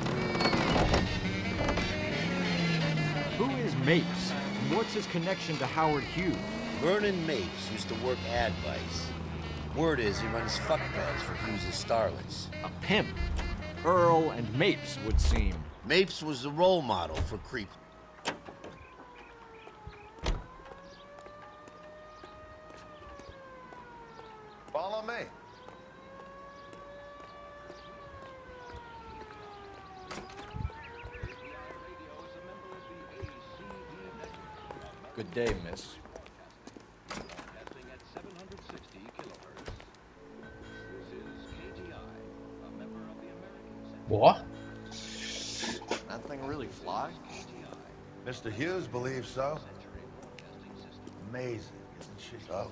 Who is Mapes? And what's his connection to Howard Hughes?
Vernon Mapes used to work Advice. Word is he runs fuck pads for Hughes' starlets.
A pimp. Earl and Mapes would seem.
Mapes was the role model for creep.
Follow me.
Good day, miss.
What?
That thing really fly?
Mr. Hughes believes so. Amazing, isn't she? So,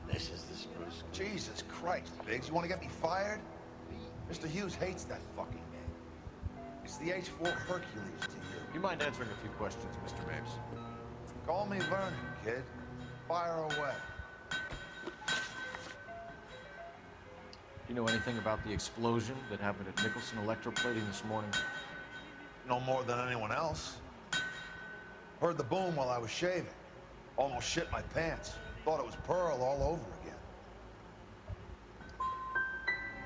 this is the spruce.
Jesus Christ, Biggs, you want to get me fired? Mr. Hughes hates that fucking name. It's the H-4 Hercules to you.
You mind answering a few questions, Mr. Mapes?
Call me Vernon, kid. Fire away.
You know anything about the explosion that happened at Nicholson Electroplating this morning?
No more than anyone else. Heard the boom while I was shaving. Almost shit my pants. Thought it was Pearl all over again.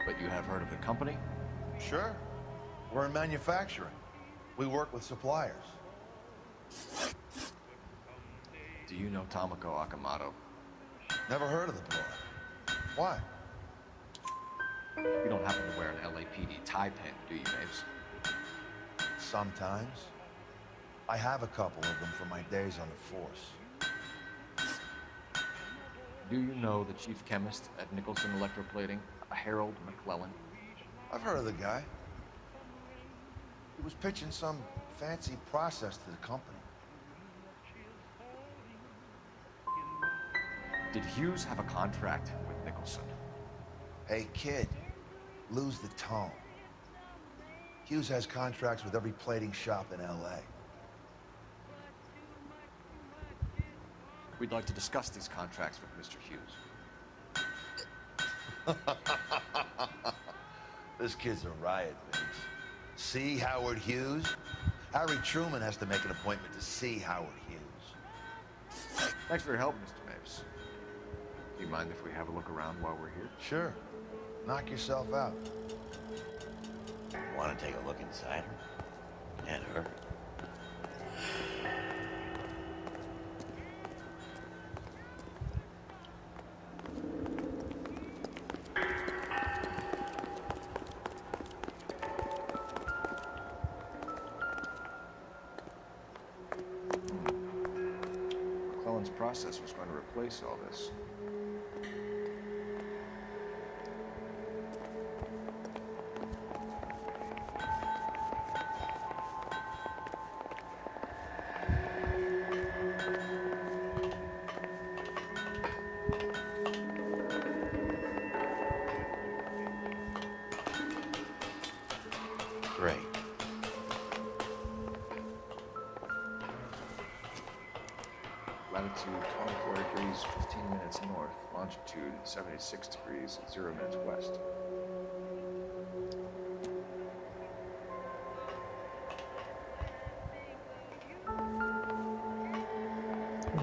But you have heard of the company?
Sure. We're in manufacturing. We work with suppliers.
Do you know Tomoko Akamoto?
Never heard of the boy. Why?
You don't happen to wear an LAPD tie pin, do you, Mapes?
Sometimes. I have a couple of them from my days on the force.
Do you know the chief chemist at Nicholson Electroplating, Harold McClellan?
I've heard of the guy. He was pitching some fancy process to the company.
Did Hughes have a contract with Nicholson?
Hey, kid, lose the tone. Hughes has contracts with every plating shop in L.A.
We'd like to discuss these contracts with Mr. Hughes.
This kid's a riot, Biggs. See Howard Hughes? Harry Truman has to make an appointment to see Howard Hughes.
Thanks for your help, Mr. Mapes. Do you mind if we have a look around while we're here?
Sure. Knock yourself out.
Want to take a look inside her? And her?
process was going to replace all this.
Great.
Latitude 24 degrees, 15 minutes north. Longitude 76 degrees, 0 minutes west.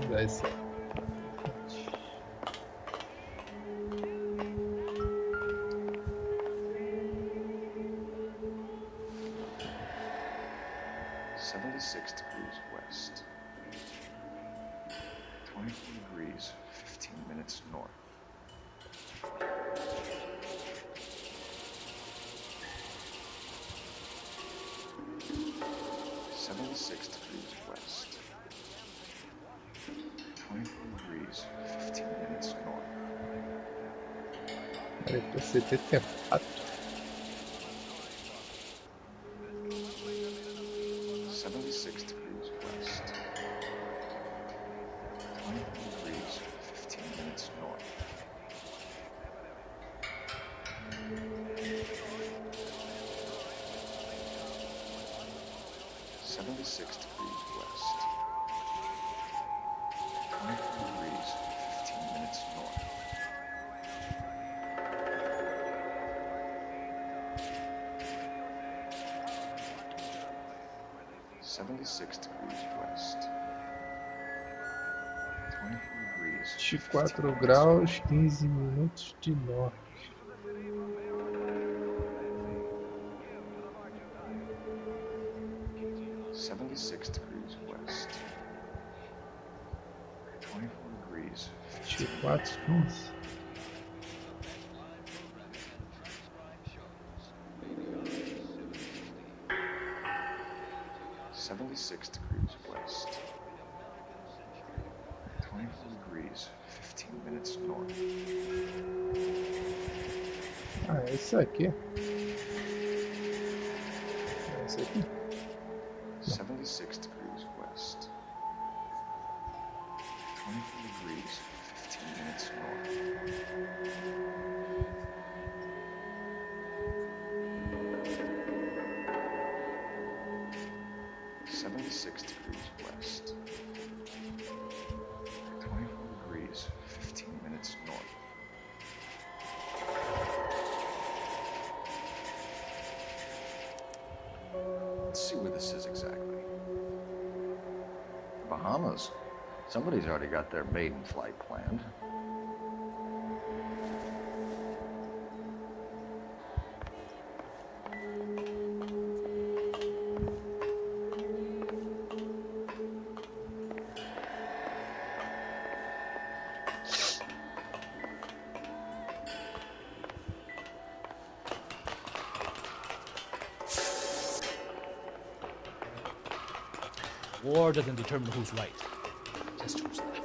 Vai ser.
Degrees west. 24 degrees, 15 minutes north. Degrees west. 24 degrees, 15 minutes north.
Peraí, pra você ter tempo.
76 degrees west. 24 degrees, 15 minutes north. 76 degrees west. 24 degrees, 15 minutes north. 76 degrees west. 24 degrees.
24 graus, 15 minutos de norte.
Degrees west. 24 degrees.
24, 15.
Degrees west. 24 degrees, 15 minutes north.
Ah, é isso aqui. É isso aqui.
76 degrees west. 24 degrees, 15 minutes north. 76 degrees west. 24 degrees, 15 minutes north. Let's see where this is exactly. Bahamas. Somebody's already got their maiden flight planned.
War doesn't determine who's right, just who's left.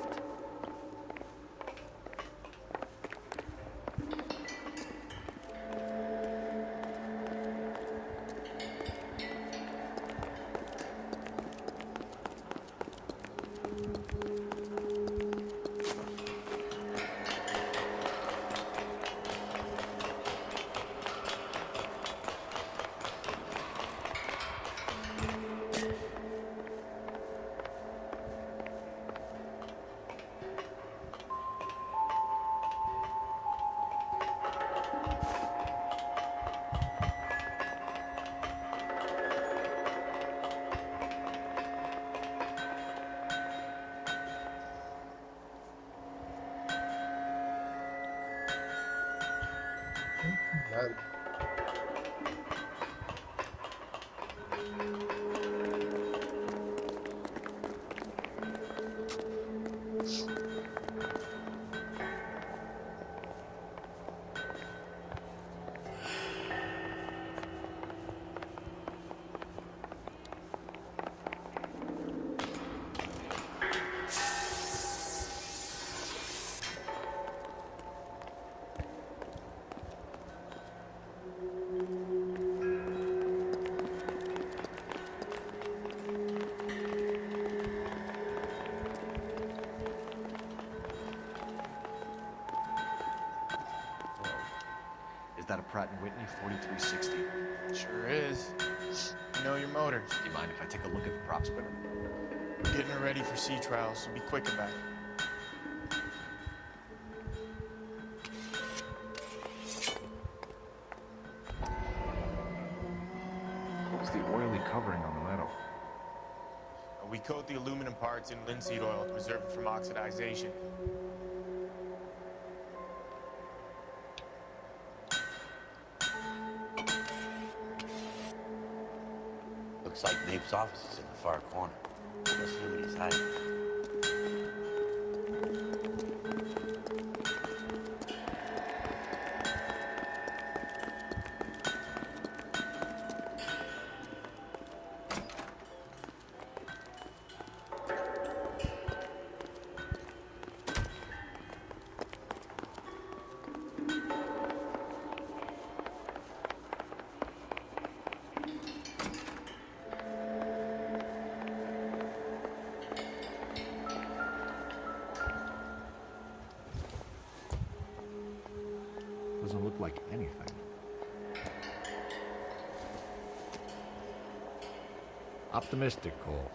Pratt & Whitney 4360.
Sure is. You know your motors.
Do you mind if I take a look at the prop spinner?
We're getting her ready for sea trials, so be quick about it.
What's the oily covering on the metal?
We coat the aluminum parts in linseed oil to preserve it from oxidization.
Looks like Nape's office is in the far corner. Let's see what he's hiding.
Doesn't look like anything. Optimistic, Cole.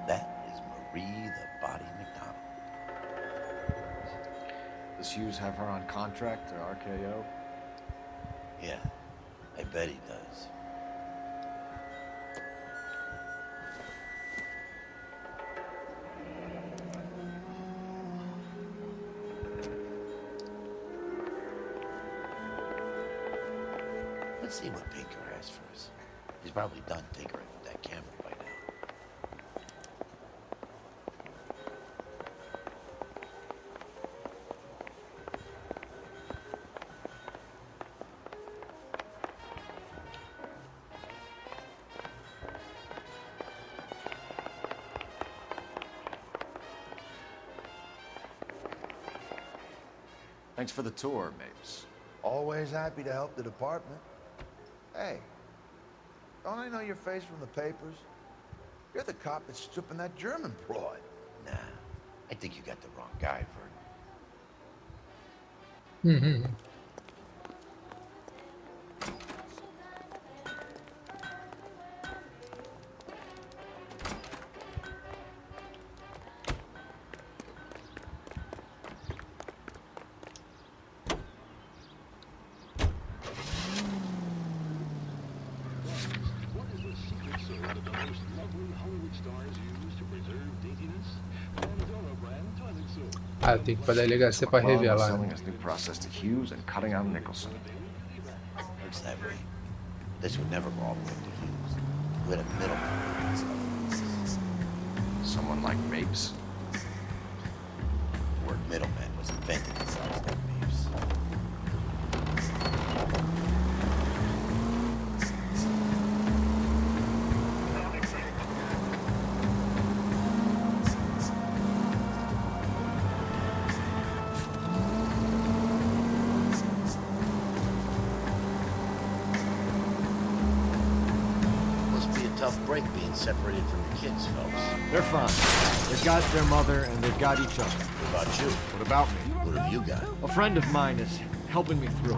That is Marie the Body McDonald.
Does Hughes have her on contract or RKO?
Yeah, I bet he does. Let's see what Pinker has for us. He's probably done tinkering with that camera by now.
Thanks for the tour, Mapes.
Always happy to help the department. Hey, don't I know your face from the papers? You're the cop that's stripping that German broad.
Nah, I think you got the wrong guy,
Mhm.
What is the secret sauce that the most lovely Hollywood stars use to preserve daintiness? Pandora brand toilet soap.
Ah, tem que ir pra delegacia pra
McClellan was
revelar.
selling his new process to Hughes and cutting out Nicholson.
Looks that way. This would never go all the way to Hughes. We had a middleman.
Someone like Mapes?
The word middleman was invented in Mapes. Must be a tough break being separated from your kids, Phelps.
They're fine. They've got their mother and they've got each other.
What about you?
What about me?
What have you got?
A friend of mine is helping me through it.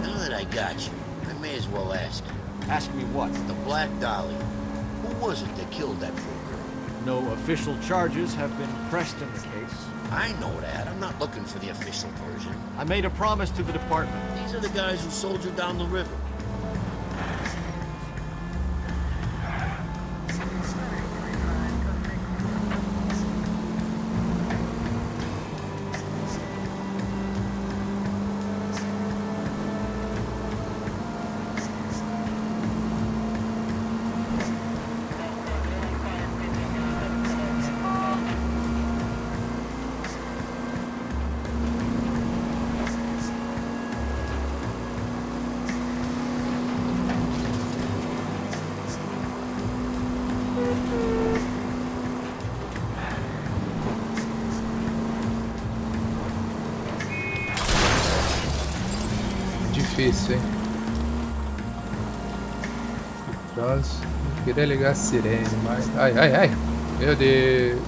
Now that I got you, I may as well ask you.
Ask me what?
The Black Dolly. Who was it that killed that poor girl?
No official charges have been pressed in the case.
I know that. I'm not looking for the official version.
I made a promise to the department.
These are the guys who sold you down the river.
difícil, hein? Trânsito. Eu queria ligar a sirene, mas... Ai, ai, ai! Meu Deus!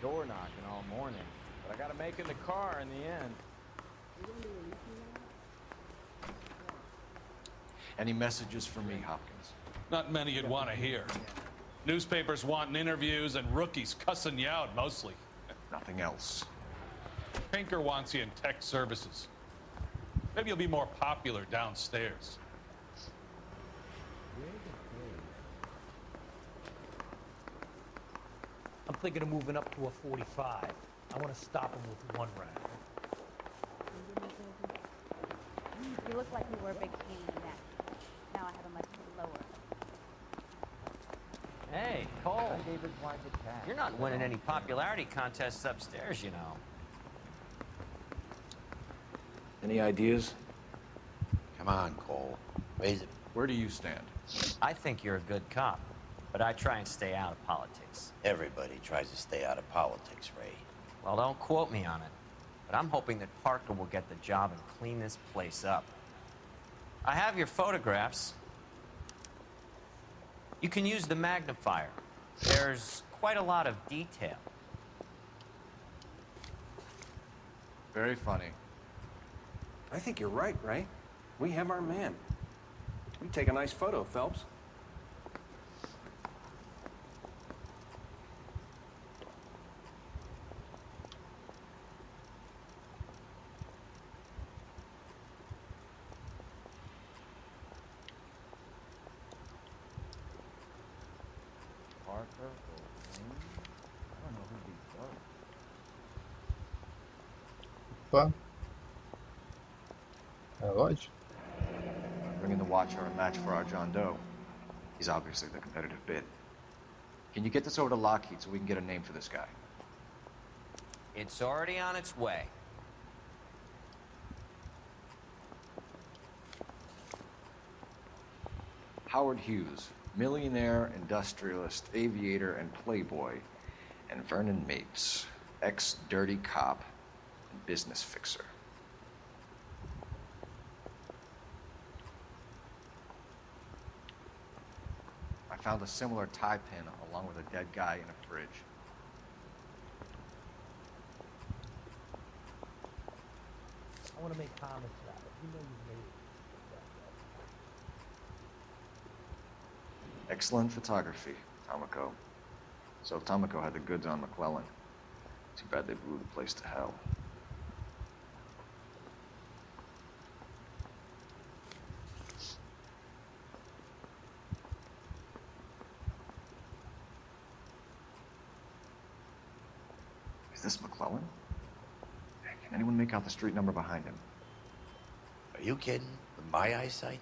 Door knocking all morning, but I gotta make it in the car in the end.
Any messages for me, Hopkins?
Not many you'd want to hear. Newspapers wanting interviews and rookies cussing you out mostly.
Nothing else.
Pinker wants you in tech services. Maybe you'll be more popular downstairs.
I'm thinking of moving up to a 45. I want to stop him with one round.
You look like you were a big pain in the neck. Now I have a much lower.
Hey, Cole. You're not winning any popularity contests upstairs, you know.
Any ideas?
Come on, Cole. Raise it.
Where do you stand?
I think you're a good cop, but I try and stay out of politics.
Everybody tries to stay out of politics, Ray.
Well, don't quote me on it, but I'm hoping that Parker will get the job and clean this place up. I have your photographs. You can use the magnifier. There's quite a lot of detail.
Very funny.
I think you're right, Ray. We have our man. We take a nice photo, Phelps.
Parker or Wayne? I don't know who these are.
Opa. Relógio?
Bringing the Watcher a match for our John Doe. He's obviously the competitive bid. Can you get this over to Lockheed so we can get a name for this guy?
It's already on its way.
Howard Hughes, millionaire, industrialist, aviator, and playboy, and Vernon Mapes, ex-dirty cop and business fixer. I found a similar tie pin along with a dead guy in a fridge.
I want to make comments about it. You know you've made it.
Excellent photography, Tomoko. So Tomoko had the goods on McClellan. Too bad they blew the place to hell. Is this McClellan? Can anyone make out the street number behind him?
Are you kidding? With my eyesight?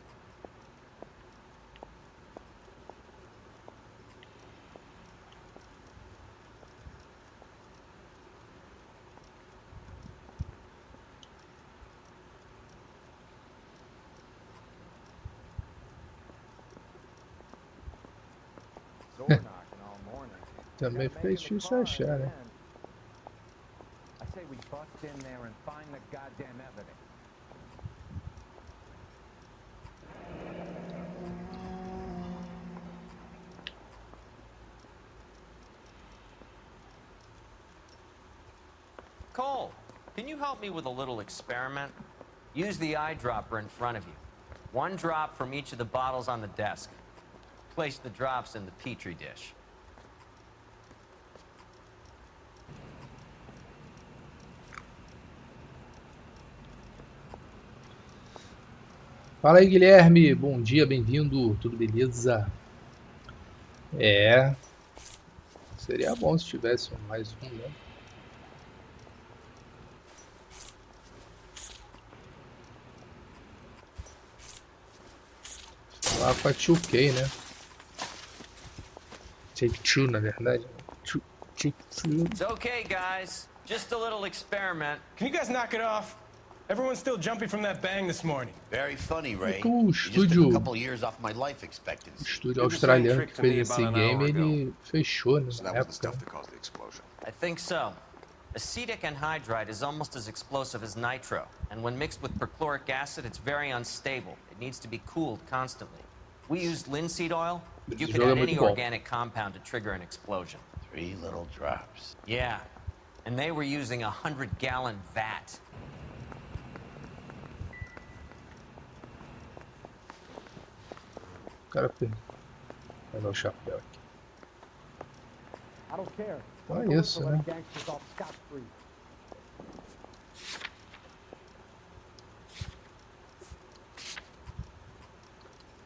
Door knocking all morning.
Também fez difícil achar, né?
I say we bust in there and find the goddamn evidence.
Cole, can you help me with a little experiment? Use the eyedropper in front of you. One drop from each of the bottles on the desk. Place the drops in the petri dish.
Fala aí, Guilherme. Bom dia, bem-vindo. Tudo beleza? É. Seria bom se tivesse mais um, né? Lá com a 2K, né? Take two, na verdade.
It's okay, guys. Just a little experiment.
Can you guys knock it off? Everyone's still jumping from that bang this morning.
Very funny, Ray.
O
You just took a
estúdio,
couple years off my life expectancy.
estúdio australiano que fez esse game, ele fechou, né, na época.
I think so. Acetic anhydride is almost as explosive as nitro, and when mixed with perchloric acid, it's very unstable. It needs to be cooled constantly. We used linseed oil, but you could add any organic compound to trigger an explosion.
3 little drops.
Yeah, and they were using a 100-gallon vat.
O cara pegou meu chapéu aqui. Então é isso, né?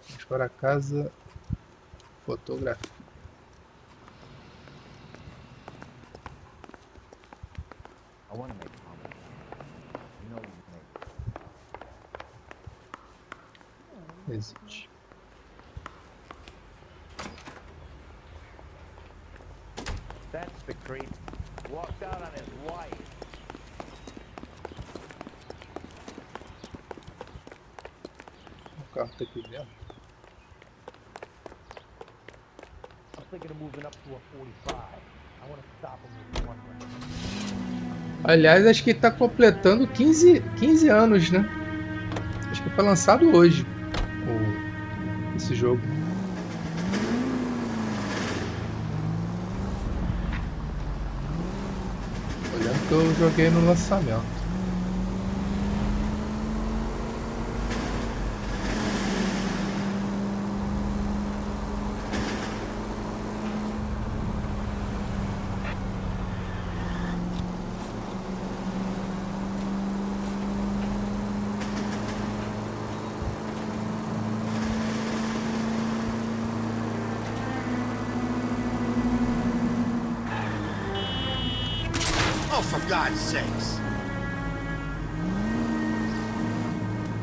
Vamos para casa. Fotografia.
I want to make comments. You know you make.
Existe.
That's the creep. Walked out on his wife.
O carro tá aqui dentro.
I'm thinking of moving up to a 45. I want to stop him with one round.
Aliás, acho que ele tá completando 15 anos, né? Acho que foi lançado hoje esse jogo. Olhando que eu joguei no lançamento.
For God's sakes.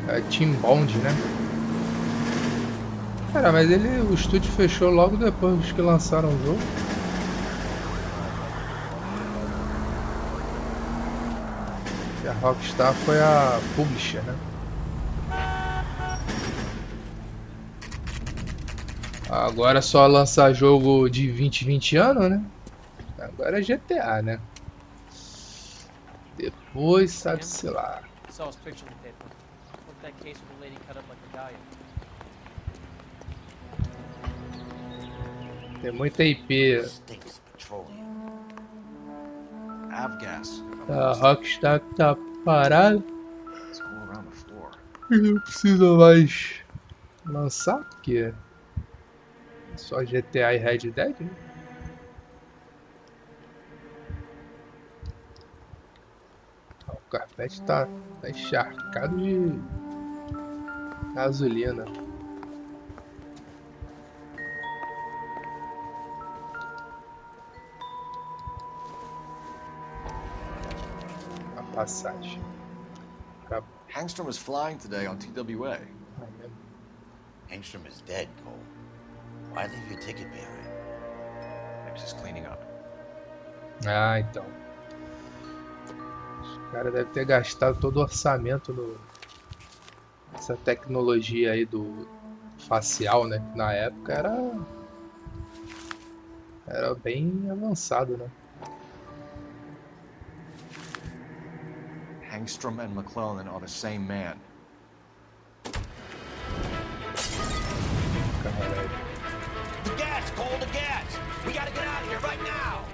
É Team Bond, né? Cara, mas o estúdio fechou logo depois que lançaram o jogo. E a Rockstar foi a publisher, né? Agora é só lançar jogo de 20 anos, né? Agora é GTA, né? Depois sabe-se lá. Tem muita IP. A Rockstar que tá parada. Não precisa mais lançar, porque é só GTA e Red Dead, né? O carpete tá encharcado de gasolina. A passagem.
Hangstrom was flying today on TWA.
Hangstrom is dead, Cole. Why leave your ticket behind?
Maybe just cleaning up.
Ah, então. O cara deve ter gastado todo o orçamento nessa tecnologia aí do facial, né? Que na época era bem avançado, né?
Hangstrom and McClellan are the same man.
Caralho.
The gas, Cole, the gas! We gotta get out of here right now!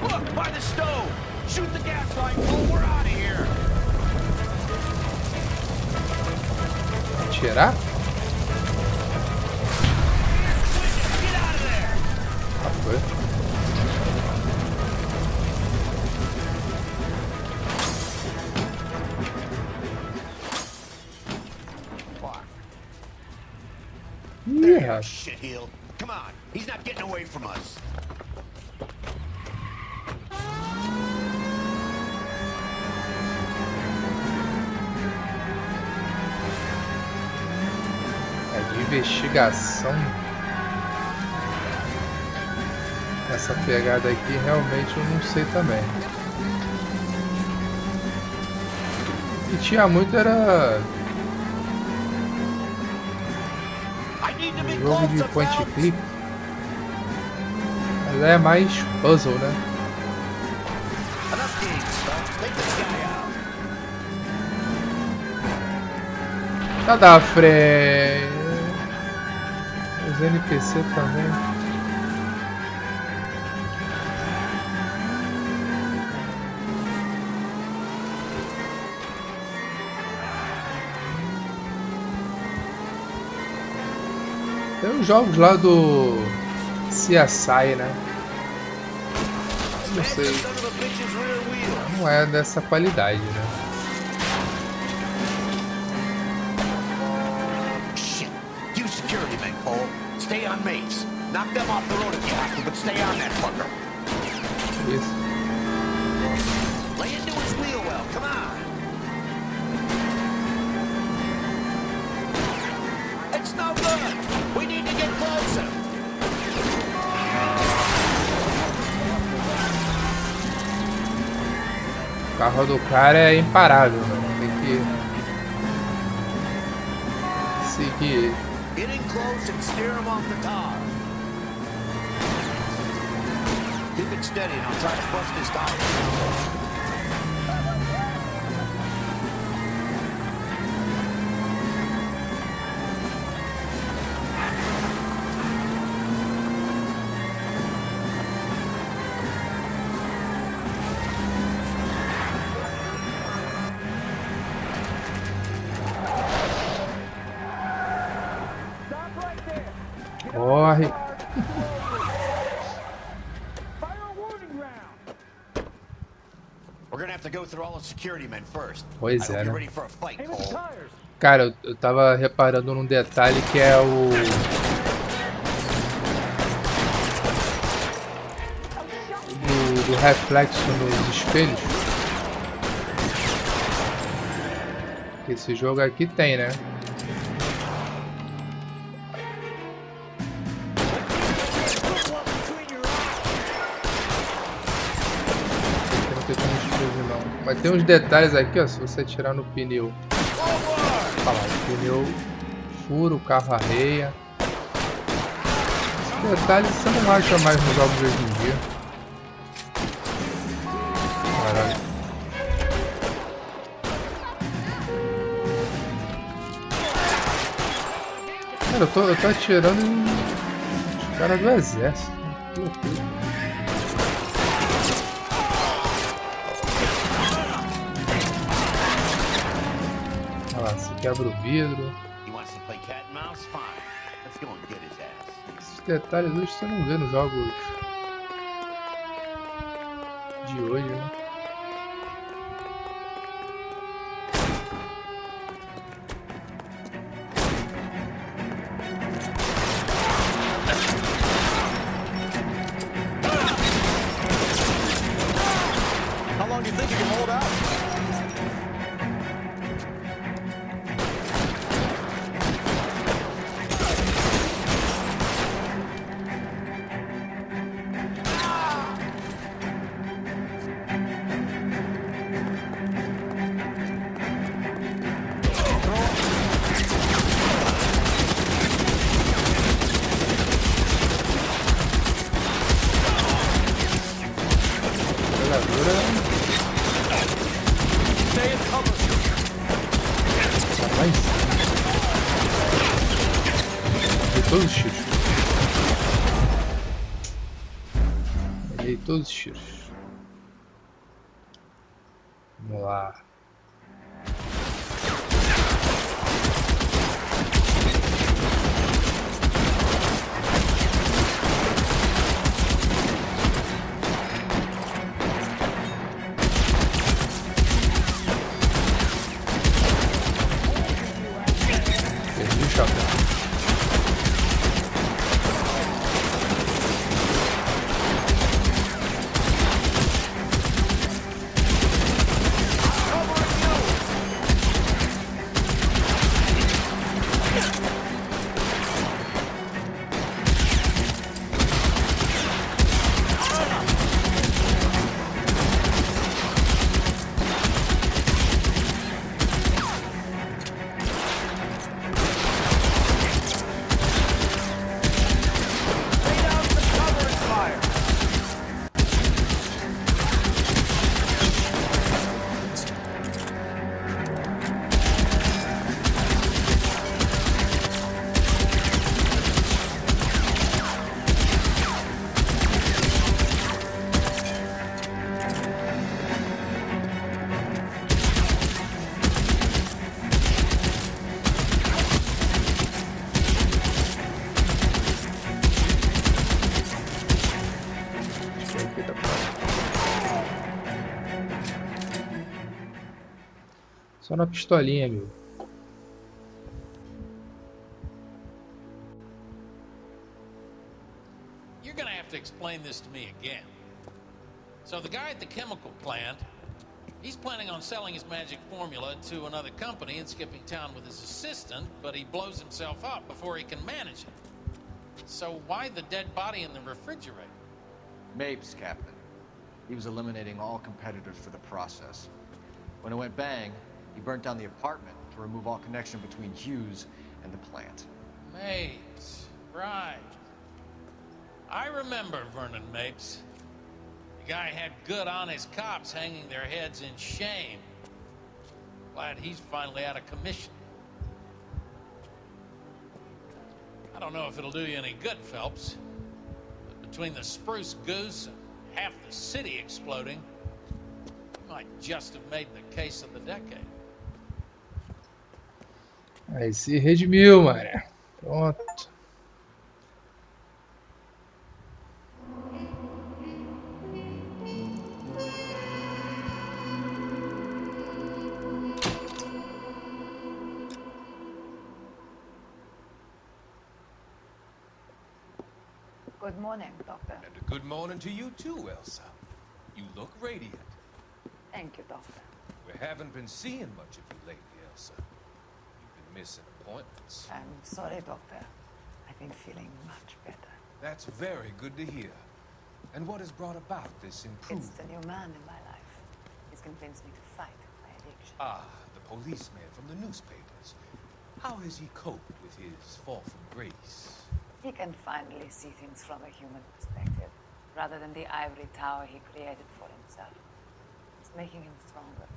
Look, by the stove! Shoot the gas line, Cole, we're out of here!
Tirar?
Get out of there!
Ah, foi. errado.
Shitheel. Come on, he's not getting away from us.
É de investigação. Essa pegada aqui realmente eu não sei também. O que tinha muito era jogo de point and click. Mas é mais puzzle, né? Tá da frente. Os NPC também. Tem os jogos lá do CSI, né? Não sei. Não é dessa qualidade, né?
Shit. You security men, Cole. Stay on mates. Knock them off the road if you have to, but stay on that fucker.
Isso.
Lay into his wheel well. Come on. It's no good. We need to get closer.
O carro do cara é imparável, mano. Tem que seguir ele.
Get in close and steer him off the tar. Keep it steady and I'll try to bust his tire.
Corre.
We're gonna have to go through all the security men first.
Pois é, né?
Ready for a fight, Cole.
Cara, eu tava reparando num detalhe que é do reflexo nos espelhos. Esse jogo aqui tem, né? Mas tem uns detalhes aqui, ó, se você atirar no pneu. Olha lá, o pneu fura, o carro arreia. Esses detalhes você não acha mais nos jogos de hoje em dia. Caralho. Cara, eu tô atirando em os caras do exército. Que loucura. Quebra o vidro. Esses detalhes hoje você não vê nos jogos de hoje, né?
How long do you think you can hold out?
Todos os tiros. Errei todos os tiros. Vamos lá. Perdi o chapéu. Só na pistolinha, meu.
You're gonna have to explain this to me again. So the guy at the chemical plant, he's planning on selling his magic formula to another company and skipping town with his assistant, but he blows himself up before he can manage it. So why the dead body in the refrigerator?
Mapes, Captain. He was eliminating all competitors for the process. When it went bang, he burnt down the apartment to remove all connection between Hughes and the plant.
Mapes, right. I remember Vernon Mapes. The guy had good honest cops hanging their heads in shame. Glad he's finally out of commission. I don't know if it'll do you any good, Phelps. But between the spruce goose and half the city exploding, you might just have made the case of the decade.
Aí se redimiu, mano. Pronto.
Good morning, Doctor.
And a good morning to you too, Elsa. You look radiant.
Thank you, Doctor.
We haven't been seeing much of you lately, Elsa. You've been missing appointments.
I'm sorry, Doctor. I've been feeling much better.
That's very good to hear. And what has brought about this improvement?
It's the new man in my life. He's convinced me to fight my addiction.
Ah, the policeman from the newspapers. How has he coped with his fall from grace?
He can finally see things from a human perspective, rather than the ivory tower he created for himself. It's making him stronger.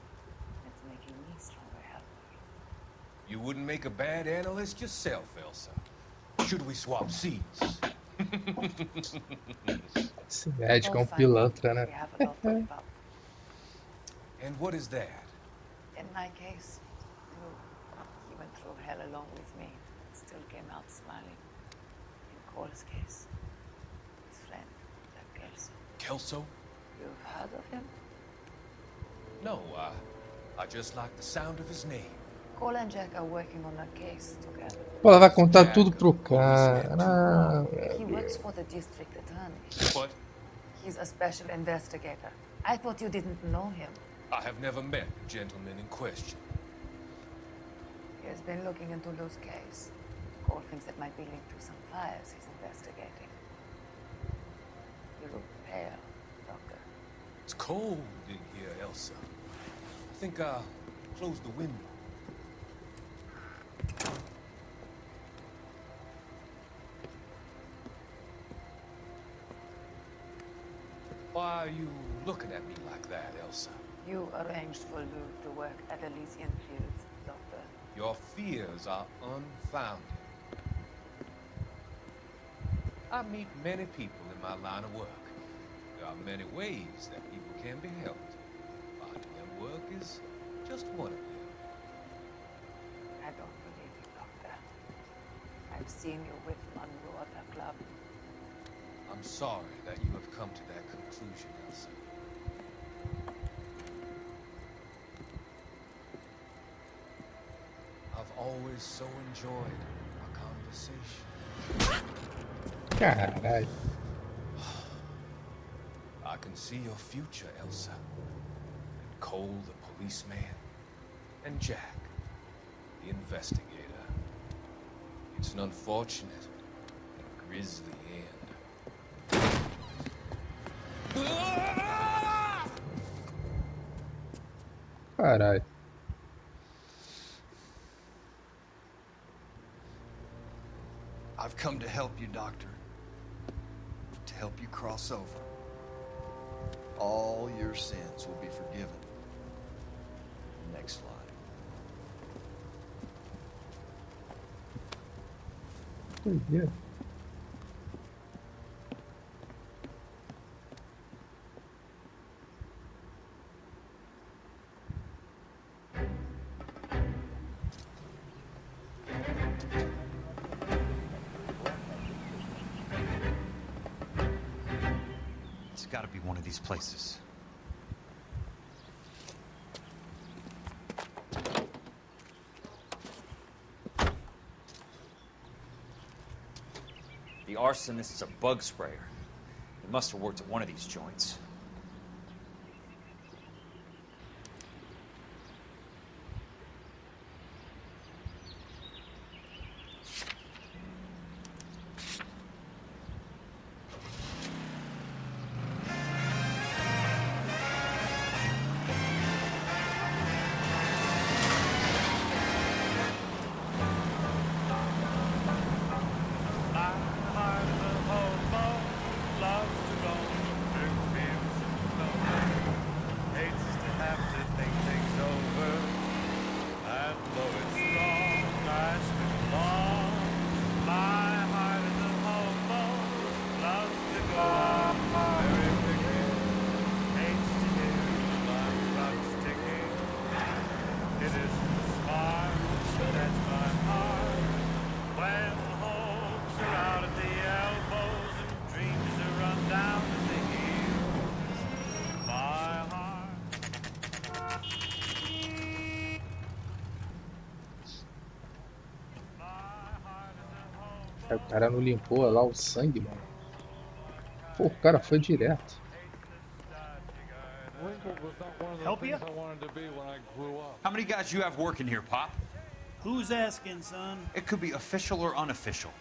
It's making me stronger, helping me.
You wouldn't make a bad analyst yourself, Elsa. Should we swap seats?
Esse médico é um pilantra, né?
We have a lot to live up.
And what is that?
In my case, he went through hell along with me, and still came out smiling. In Cole's case, his friend, Kelso.
Kelso?
You've heard of him?
No, I just like the sound of his name.
Cole and Jack are working on a case together.
Pô, ela vai contar tudo pro cara.
He works for the district attorney.
What?
He's a special investigator. I thought you didn't know him.
I have never met the gentleman in question.
He has been looking into Lou's case. Cole thinks it might be linked to some fires he's investigating. You look pale, Doctor.
It's cold in here, Elsa. I think I'll close the window. Why are you looking at me like that, Elsa?
You arranged for Lou to work at Elysian Fields, Doctor.
Your fears are unfounded. I meet many people in my line of work. There are many ways that people can be helped. Finding them work is just one of them.
I don't believe you, Doctor. I've seen you with Monroe at the club.
I'm sorry that you have come to that conclusion, Elsa. I've always so enjoyed our conversation.
Caralho.
I can see your future, Elsa. And Cole, the policeman, and Jack, the investigator. It's an unfortunate and grisly end.
Caralho.
I've come to help you, Doctor. To help you cross over. All your sins will be forgiven. Next slide.
Yeah.
It's got to be one of these places. The arsonist's a bug sprayer. It must have worked at one of these joints.
O cara não limpou lá o sangue, mano. Pô, o cara foi direto.
Help you?
How many guys do you have working here, Pop?
Who's asking, son?
It could be official or unofficial.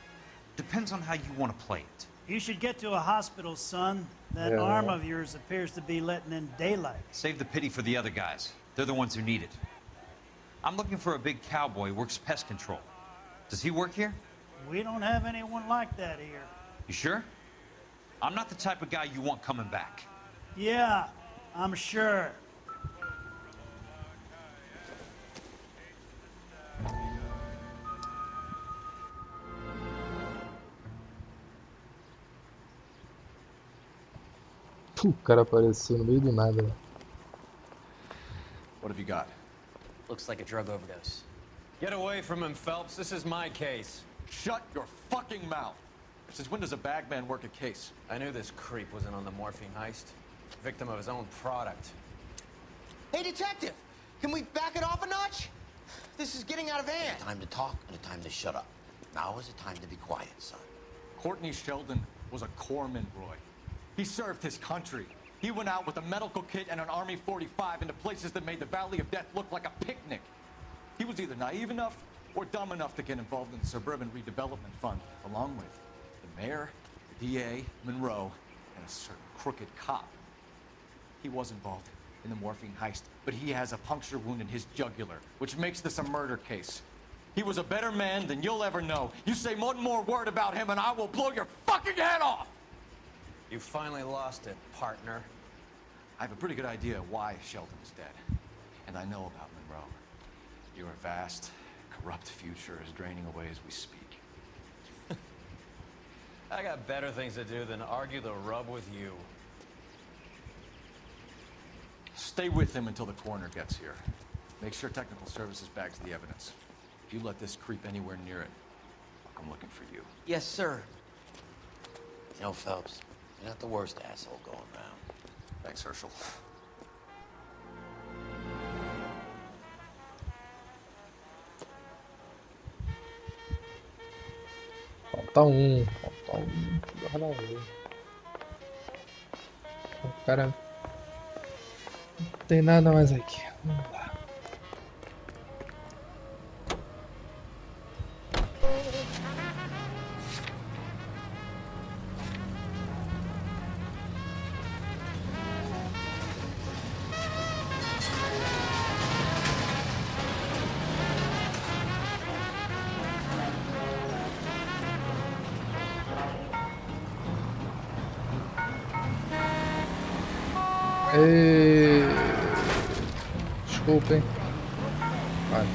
Depends on how you want to play it.
You should get to a hospital, son. That
Yeah.
arm of yours appears to be letting in daylight.
Save the pity for the other guys. They're the ones who need it. I'm looking for a big cowboy who works pest control. Does he work here?
We don't have anyone like that here.
You sure? I'm not the type of guy you want coming back.
Yeah, I'm sure.
O cara apareceu no meio do nada, né?
What have you got?
Looks like a drug overdose.
Get away from him, Phelps. This is my case.
Shut your fucking mouth! Since when does a bagman work a case?
I knew this creep was in on the morphine heist. Victim of his own product. Hey, detective! Can we back it off a notch? This is getting out of hand.
Time to talk and a time to shut up. Now is the time to be quiet, son.
Courtney Sheldon was a corpsman, Roy. He served his country. He went out with a medical kit and an Army 45 into places that made the Valley of Death look like a picnic. He was either naive enough or dumb enough to get involved in the Suburban Redevelopment Fund, along with the mayor, the DA, Monroe, and a certain crooked cop. He was involved in the morphine heist, but he has a puncture wound in his jugular, which makes this a murder case. He was a better man than you'll ever know. You say one more word about him and I will blow your fucking head off!
You finally lost it, partner.
I have a pretty good idea why Sheldon is dead. And I know about Monroe. Your vast, corrupt future is draining away as we speak.
I got better things to do than argue the rub with you.
Stay with him until the coroner gets here. Make sure technical services bags the evidence. If you let this creep anywhere near it, I'll come looking for you.
Yes, sir.
You know, Phelps, you're not the worst asshole going around.
Thanks, Herschel.
Falta um. Guarda um. O cara... Não tem nada mais aqui. Vamos lá. Desculpem. Vai.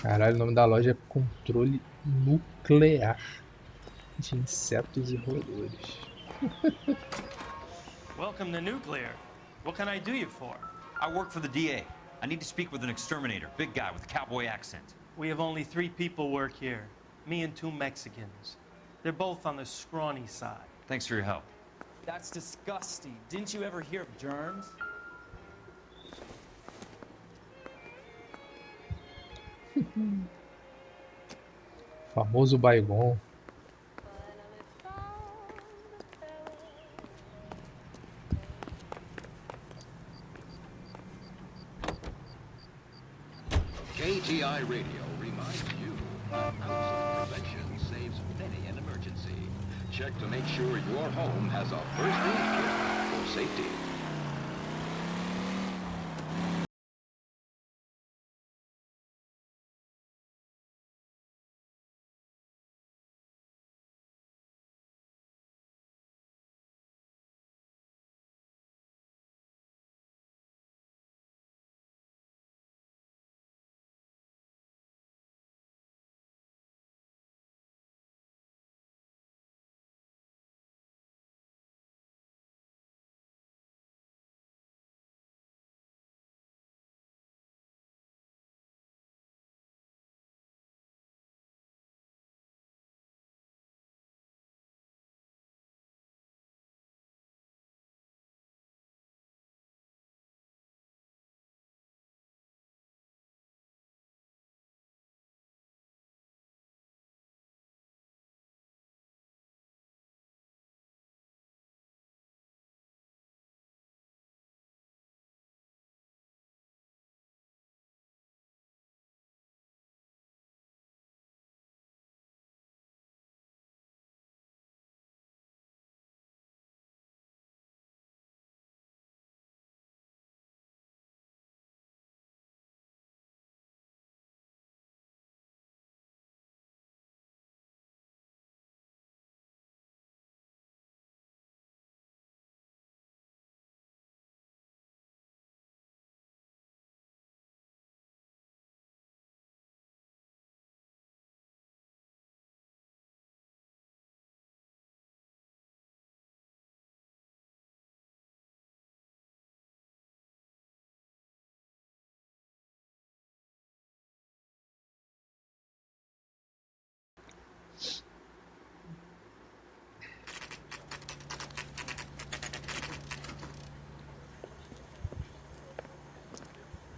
Caralho, o nome da loja é Controle Nuclear de Insetos e Roedores.
Welcome to Nuclear. What can I do you for?
I work for the DA. I need to speak with an exterminator, big guy with a cowboy accent.
We have only 3 people work here. Me and 2 Mexicans. They're both on the scrawny side.
Thanks for your help.
That's disgusting. Didn't you ever hear of germs?
Famoso Baigon.
KTI Radio reminds you, an ounce of prevention saves many an emergency. Check to make sure your home has a first aid kit for safety.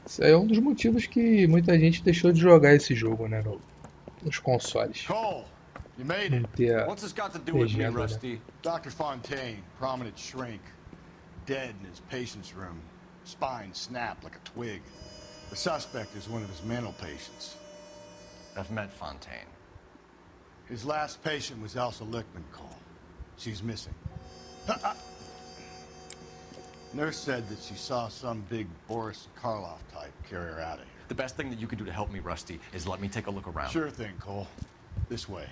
Isso aí é um dos motivos que muita gente deixou de jogar esse jogo, né, nos consoles.
Cole, you made
Não
it.
ter a
What's this got to do with me,
legenda, né?
Rusty? Dr. Fontaine, prominent shrink, dead in his patient's room, spine snapped like a twig. The suspect is one of his mental patients.
I've met Fontaine.
His last patient was Elsa Lichtman, Cole. She's missing. Nurse said that she saw some big Boris Karloff type carry her out of here.
The best thing that you can do to help me, Rusty, is let me take a look around.
Sure thing, Cole. This way.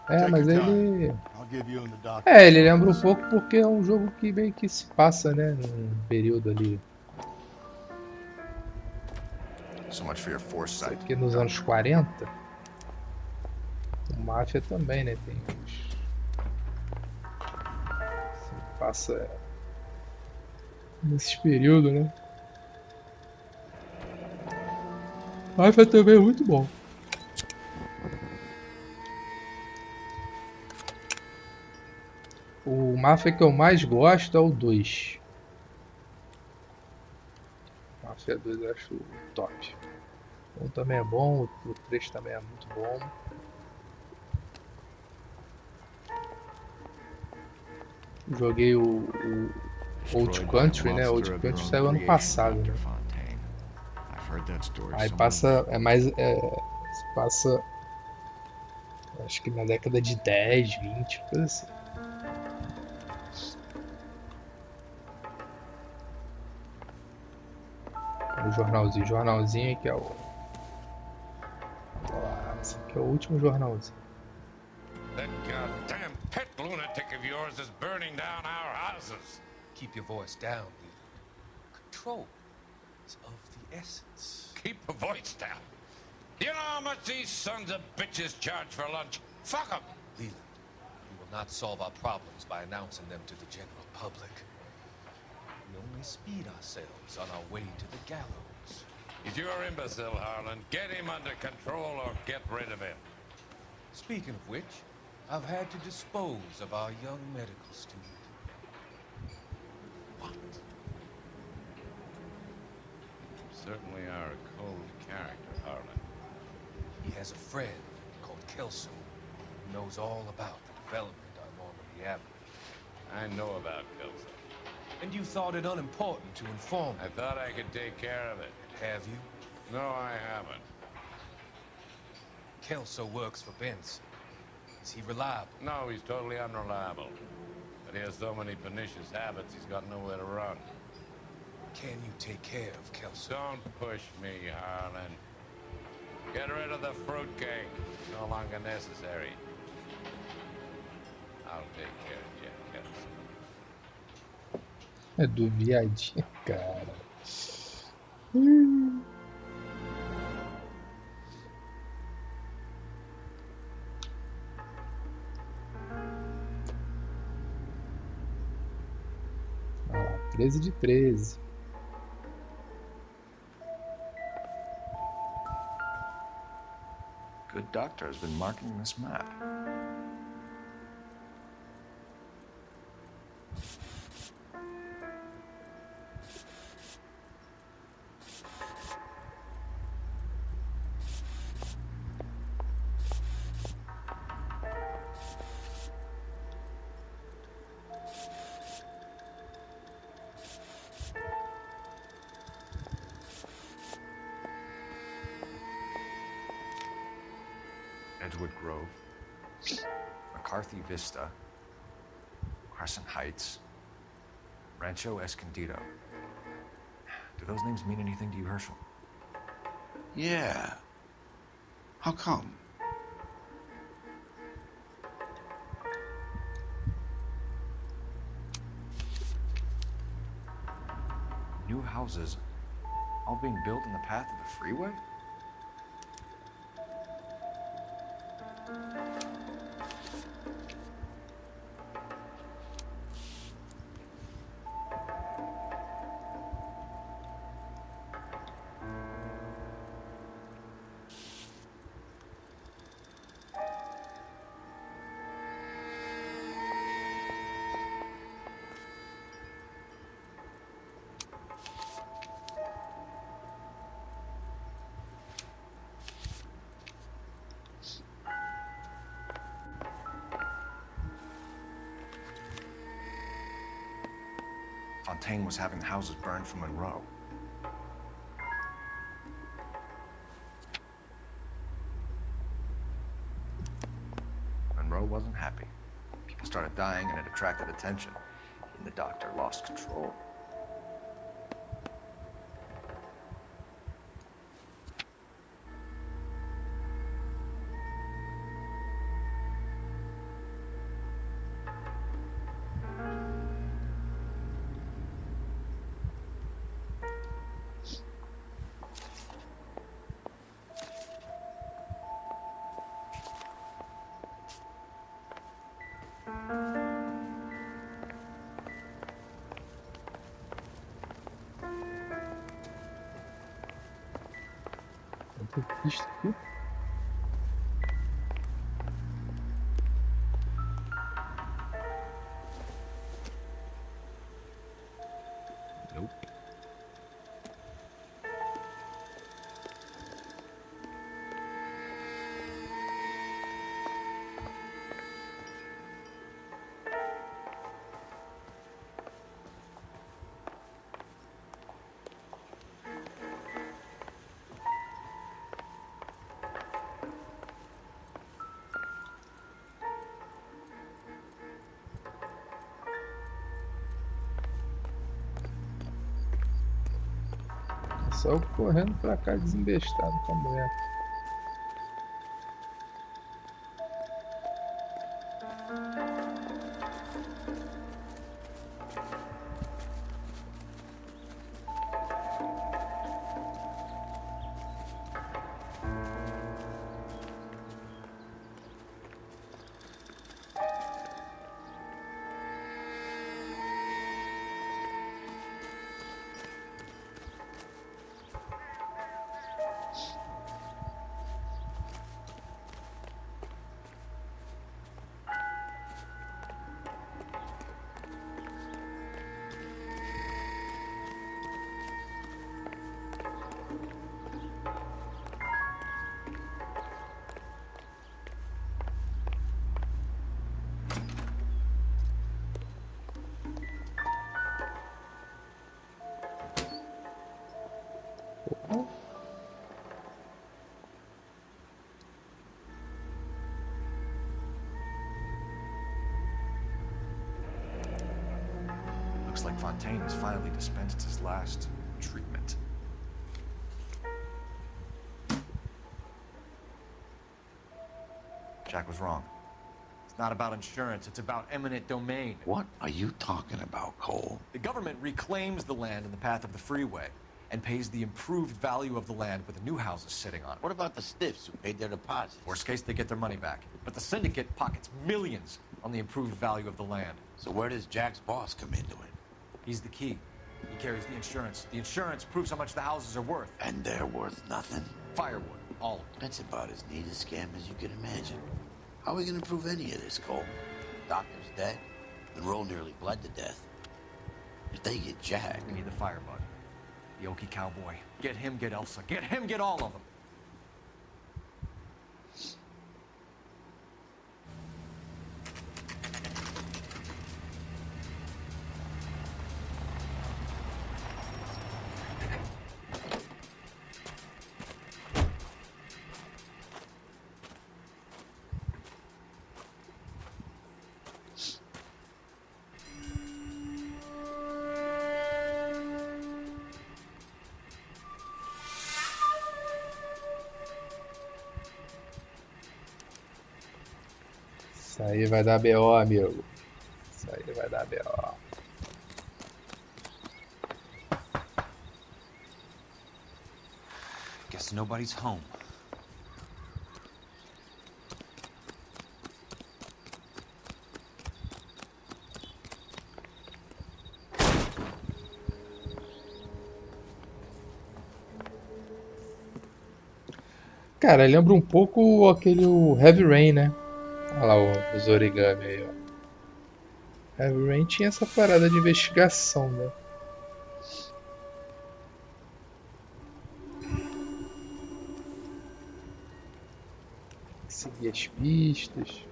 É, mas ele...
I'll give you and the doctor.
É, ele lembra um pouco porque é um jogo que meio que se passa, né, num período ali.
So much for your foresight.
Aqui nos anos 40. O Máfia também, né, tem uns... Se passa nesses períodos, né. Máfia também é muito bom. O Máfia que eu mais gosto é o 2. Máfia 2 eu acho top. O 1 também é bom, o 3 também é muito bom. Joguei o Old Country, né? Old Country saiu ano passado, né? Aí passa, se passa, acho que na década de 10, 20, coisa assim. O jornalzinho. Jornalzinho que é o... Esse aqui é o último jornalzinho.
That goddamn pet lunatic of yours is burning down our houses.
Keep your voice down, Leland. Control is of the essence.
Keep the voice down. You know how much these sons of bitches charge for lunch? Fuck them.
Leland, we will not solve our problems by announcing them to the general public. We only speed ourselves on our way to the gallows.
He's your imbecile, Harlan. Get him under control or get rid of him.
Speaking of which, I've had to dispose of our young medical student.
What? You certainly are a cold character, Harlan.
He has a friend called Kelso who knows all about the development on Normandy Avenue.
I know about Kelso.
And you thought it unimportant to inform me.
I thought I could take care of it.
Have you?
No, I haven't.
Kelso works for Benson. Is he reliable?
No, he's totally unreliable. But he has so many pernicious habits, he's got nowhere to run.
Can you take care of Kelso?
Don't push me, Harlan. Get rid of the fruitcake. It's no longer necessary. I'll take care of Jeff Kelso.
É do viadinho, cara. Ah, 13 de 13.
Good doctor has been marking this map. Edgewood Grove, McCarthy Vista, Crescent Heights, Rancho Escondido. Do those names mean anything to you, Herschel?
Yeah. How come?
New houses all being built in the path of the freeway? Fontaine was having the houses burned for Monroe. Monroe wasn't happy. People started dying and it attracted attention. And the doctor lost control.
Isto aqui?
Nope.
Saiu correndo pra cá desembestado com a mulher.
Looks like Fontaine has finally dispensed his last treatment. Jack was wrong. It's not about insurance, it's about eminent domain.
What are you talking about, Cole?
The government reclaims the land in the path of the freeway and pays the improved value of the land with the new houses sitting on it.
What about the stiffs who paid their deposits?
Worst case, they get their money back. But the syndicate pockets millions on the improved value of the land.
So where does Jack's boss come into it?
He's the key. He carries the insurance. The insurance proves how much the houses are worth.
And they're worth nothing?
Firewood, all of it.
That's about as neat a scam as you can imagine. How are we gonna prove any of this, Cole? Doctor's dead. Monroe nearly bled to death. If they get Jack...
We need the firebug. The Okie cowboy. Get him, get Elsa. Get him, get all of them.
Isso aí vai dar BO, amigo. Isso aí vai dar BO.
Guess nobody's home.
Cara, lembra um pouco aquele Heavy Rain, né? Olha lá os origami aí, ó. Heavy Rain tinha essa parada de investigação, né? Seguir as pistas.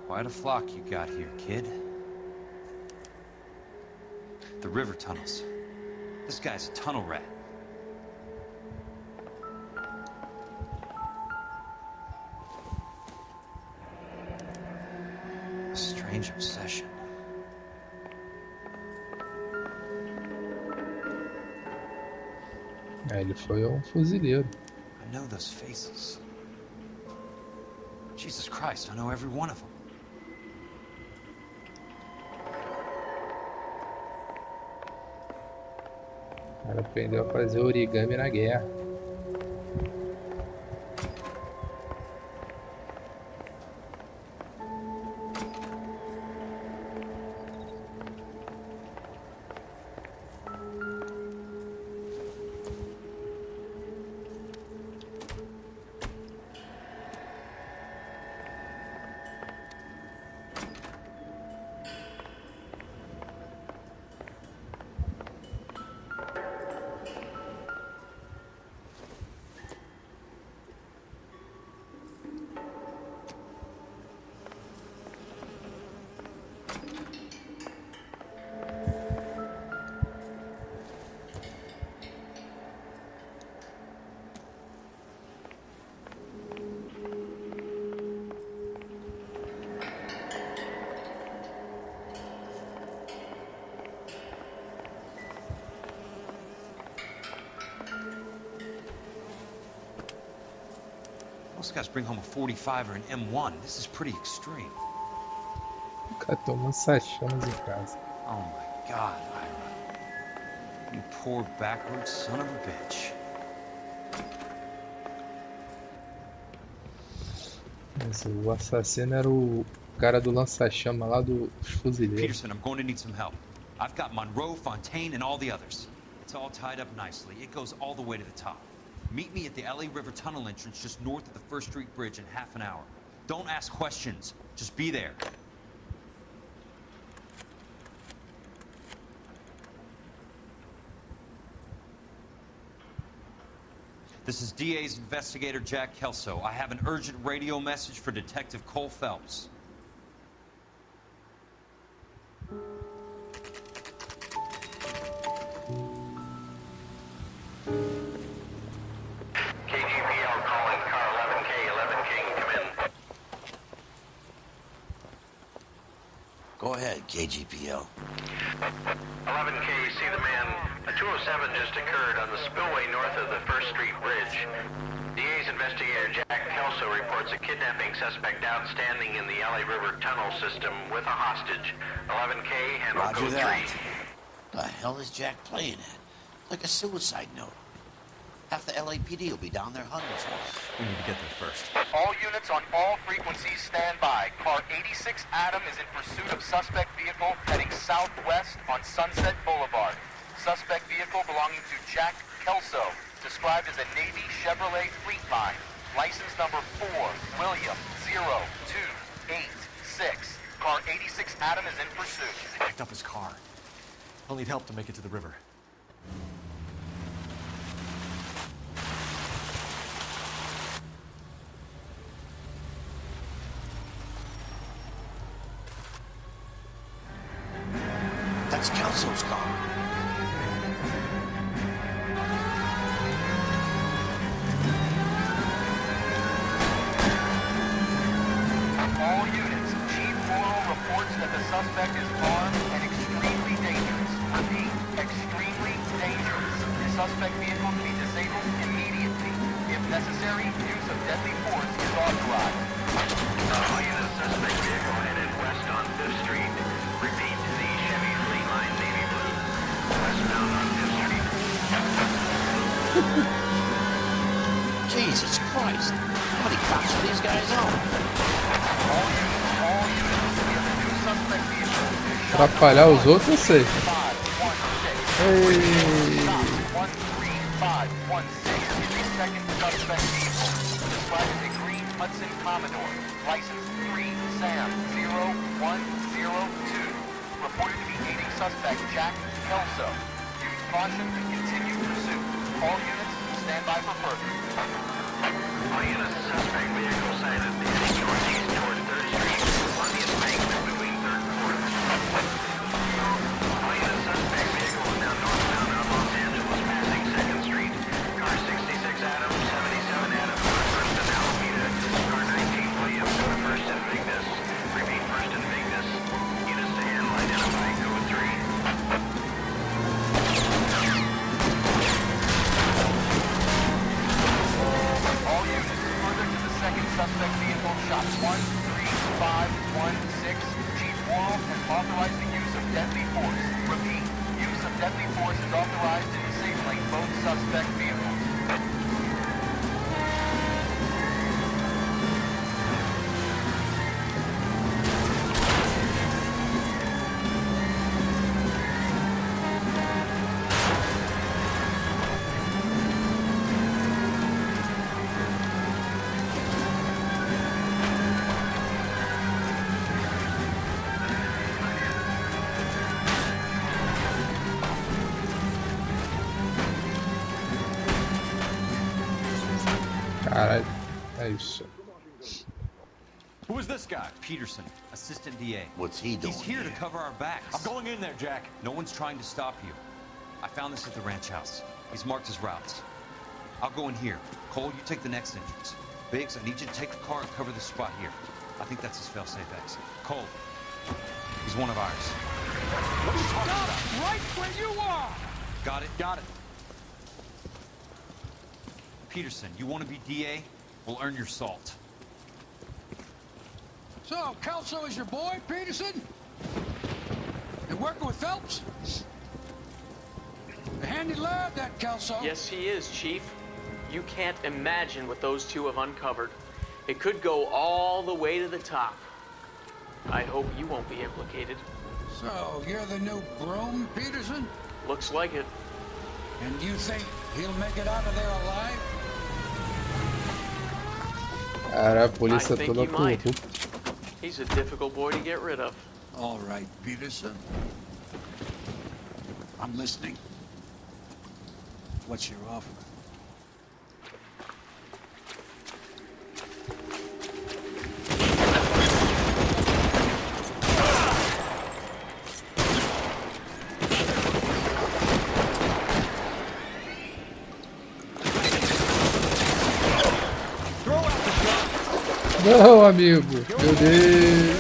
Quite a flock you got here, kid. The river tunnels. This guy's a tunnel rat. A strange obsession.
Ele foi um fuzileiro.
I know those faces. Jesus Christ, I know every one of them.
O cara aprendeu a fazer origami na guerra.
Most guys bring home a 45 or an M1. This is pretty extreme.
O cara tem um lança-chamas em casa.
Oh my God, Ira. You poor backwards son of a bitch.
Mas o assassino era o cara do lança-chama lá dos fuzileiros.
Peterson, I'm going to need some help. I've got Monroe, Fontaine, and all the others. It's all tied up nicely. It goes all the way to the top. Meet me at the LA River Tunnel entrance just north of the First Street Bridge in half an hour. Don't ask questions. Just be there. This is DA's investigator Jack Kelso. I have an urgent radio message for Detective Cole Phelps.
KGPL calling car 11K, 11K, come in.
Go ahead, KGPL.
11K, see the man. A 207 just occurred on the spillway north of the First Street Bridge. DA's investigator Jack Kelso reports a kidnapping suspect outstanding in the LA River tunnel system with a hostage. 11K, handle
Roger
code
that.
3.
The hell is Jack playing at? Like a suicide note. Half the LAPD will be down there hunting for us.
We need to get there first.
All units on all frequencies stand by. Car 86 Adam is in pursuit of suspect vehicle heading southwest on Sunset Boulevard. Suspect vehicle belonging to Jack Kelso, described as a Navy Chevrolet Fleetline. License number 4, William 0286. Car 86 Adam is in pursuit.
They picked up his car. I'll need help to make it to the river.
That's Kelso's car.
All units, Chief Moral reports that the suspect is armed and extremely dangerous. Repeat, extremely dangerous. The suspect vehicle to be disabled immediately. If necessary, use of deadly force is authorized.
All units, suspect vehicle headed west on 5th Street. Repeat, the Chevy Fleetline Navy Blue. Westbound on 5th Street.
Jesus Christ. How many cops are these guys on?
All units, we have a new suspect vehicle.
Atrapalhar os outros, eu sei.
13516 is a second suspect vehicle. Described as a green Hudson Commodore. License 3 Sam 0102. Reported to be aiding suspect Jack Kelso. Use caution to continue pursuit. All units stand by for further.
All units, suspect vehicle sighted heading northeast toward 3rd Street on the embankment between 3rd and 4th. All units, suspect vehicle is now northbound on Los Angeles, passing 2nd Street. Car 66 Adam, 77 Adam, 1st and Alameda. Car 19 William, go to 1st and Vignes. Repeat, 1st and Vignes. Units to handle, identify, code 3.
All units, further to the second suspect vehicle, shot 13516. Chief Worrell has authorized the use of deadly force. Repeat, use of deadly force is authorized in disabling both suspect vehicles.
Caralho, é isso.
Who is this guy?
Peterson, assistant DA.
What's he doing
He's here to cover our backs.
I'm going in there, Jack.
No one's trying to stop you. I found this at the ranch house. He's marked his routes. I'll go in here. Cole, you take the next entrance. Biggs, I need you to take the car and cover this spot here. I think that's his fail-safe exit. Cole, he's one of ours.
What are you talking
Stop
about?
right where you are!
Got it?
Got it.
Peterson, you want to be DA? will earn your salt.
So, Kelso is your boy, Peterson? You working with Phelps? A handy lad, that Kelso.
Yes, he is, Chief. You can't imagine what those two have uncovered. It could go all the way to the top. I hope you won't be implicated.
So, you're the new broom, Peterson?
Looks like it.
And you think he'll make it out of there alive?
Cara, a polícia
I think
toda
he might.
corrupta.
He's a difficult boy to get rid of.
All right, Peterson. I'm listening. What's your offer?
Não, amigo. Meu Deus.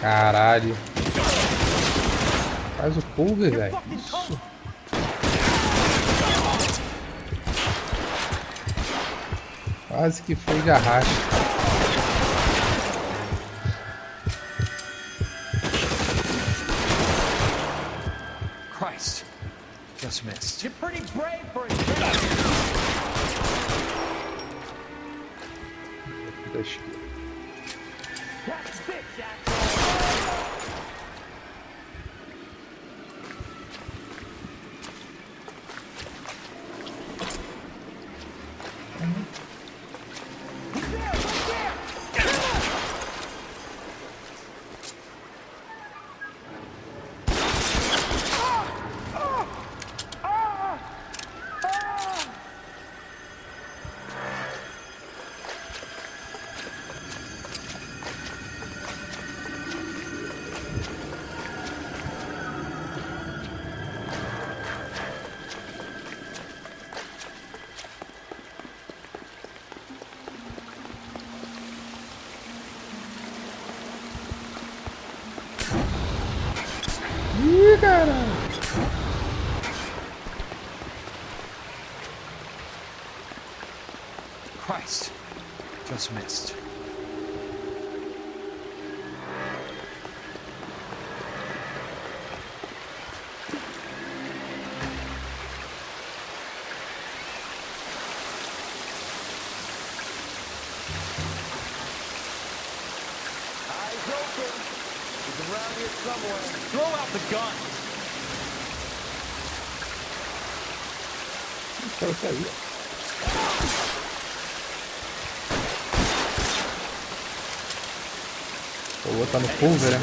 Caralho. Faz o cover, velho. Isso. Quase que foi de arrasto.
Christ. Just missed.
You're pretty brave for a
Da esquerda. Ih, caralho.
Christ. Just missed.
Eyes open. He's around here somewhere. Throw out the gun.
Quero cair. Vou botar no cover, né?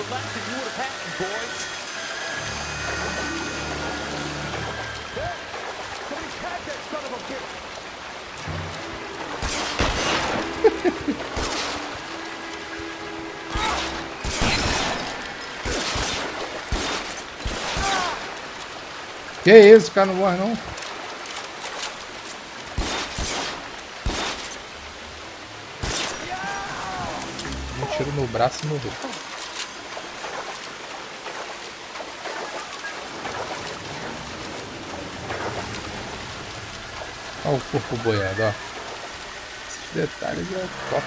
Que isso, o cara não morre não. Um tiro no braço e morreu. Olha o corpo boiado, ó. Esses detalhes é top.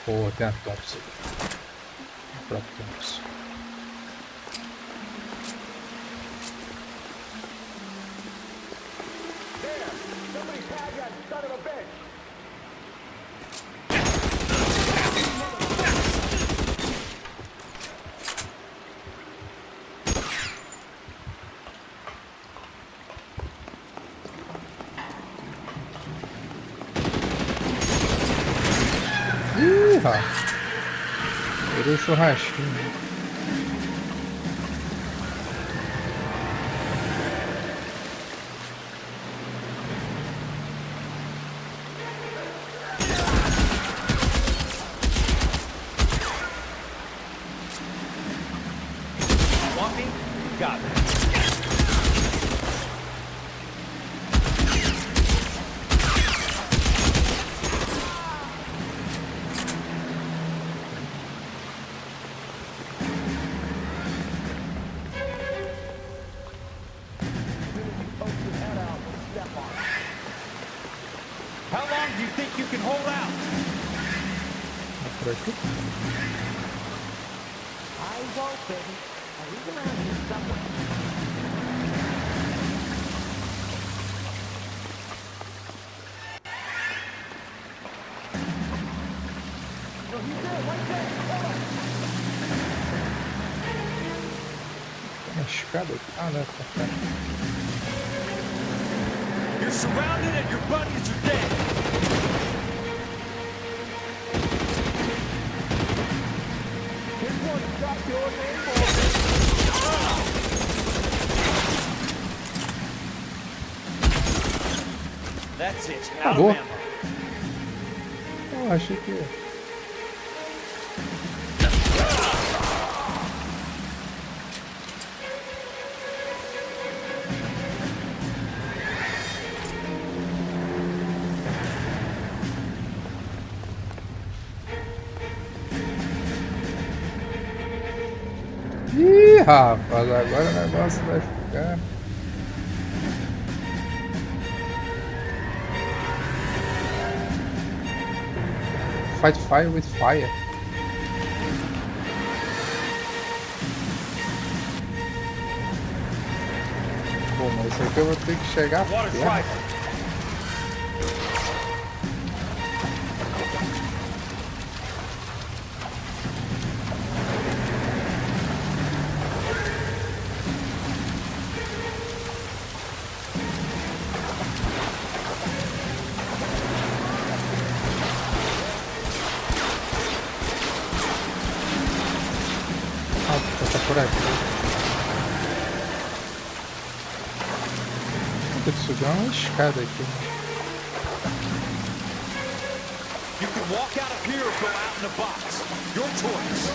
Pô, tem a Thompson. O próprio Thompson. Virou churrasquinho.
Want me? Got it.
por aqui?
Eyes open. Are we gonna have to somewhere?
Uma escada aqui. Ah, não, tá cá.
You're surrounded and your buddies are dead.
This one's got your name on it.
That's it. Out
Acabou.
of ammo.
Eu achei que... Ih, rapaz, agora o negócio vai ficar... Fight fire with fire. Bom, mas isso aqui eu vou ter que chegar perto. Por aqui. Vou ter que subir uma escada aqui.
You can walk out of here or go out in a box. Your choice.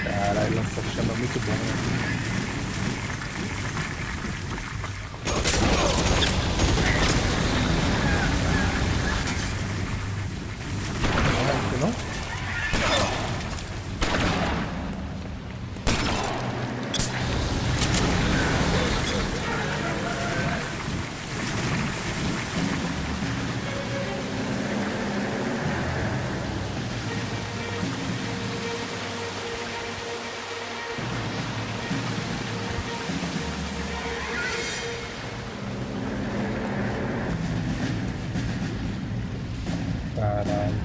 Caralho, lança-chama é muito bom, né? Não? Caralho.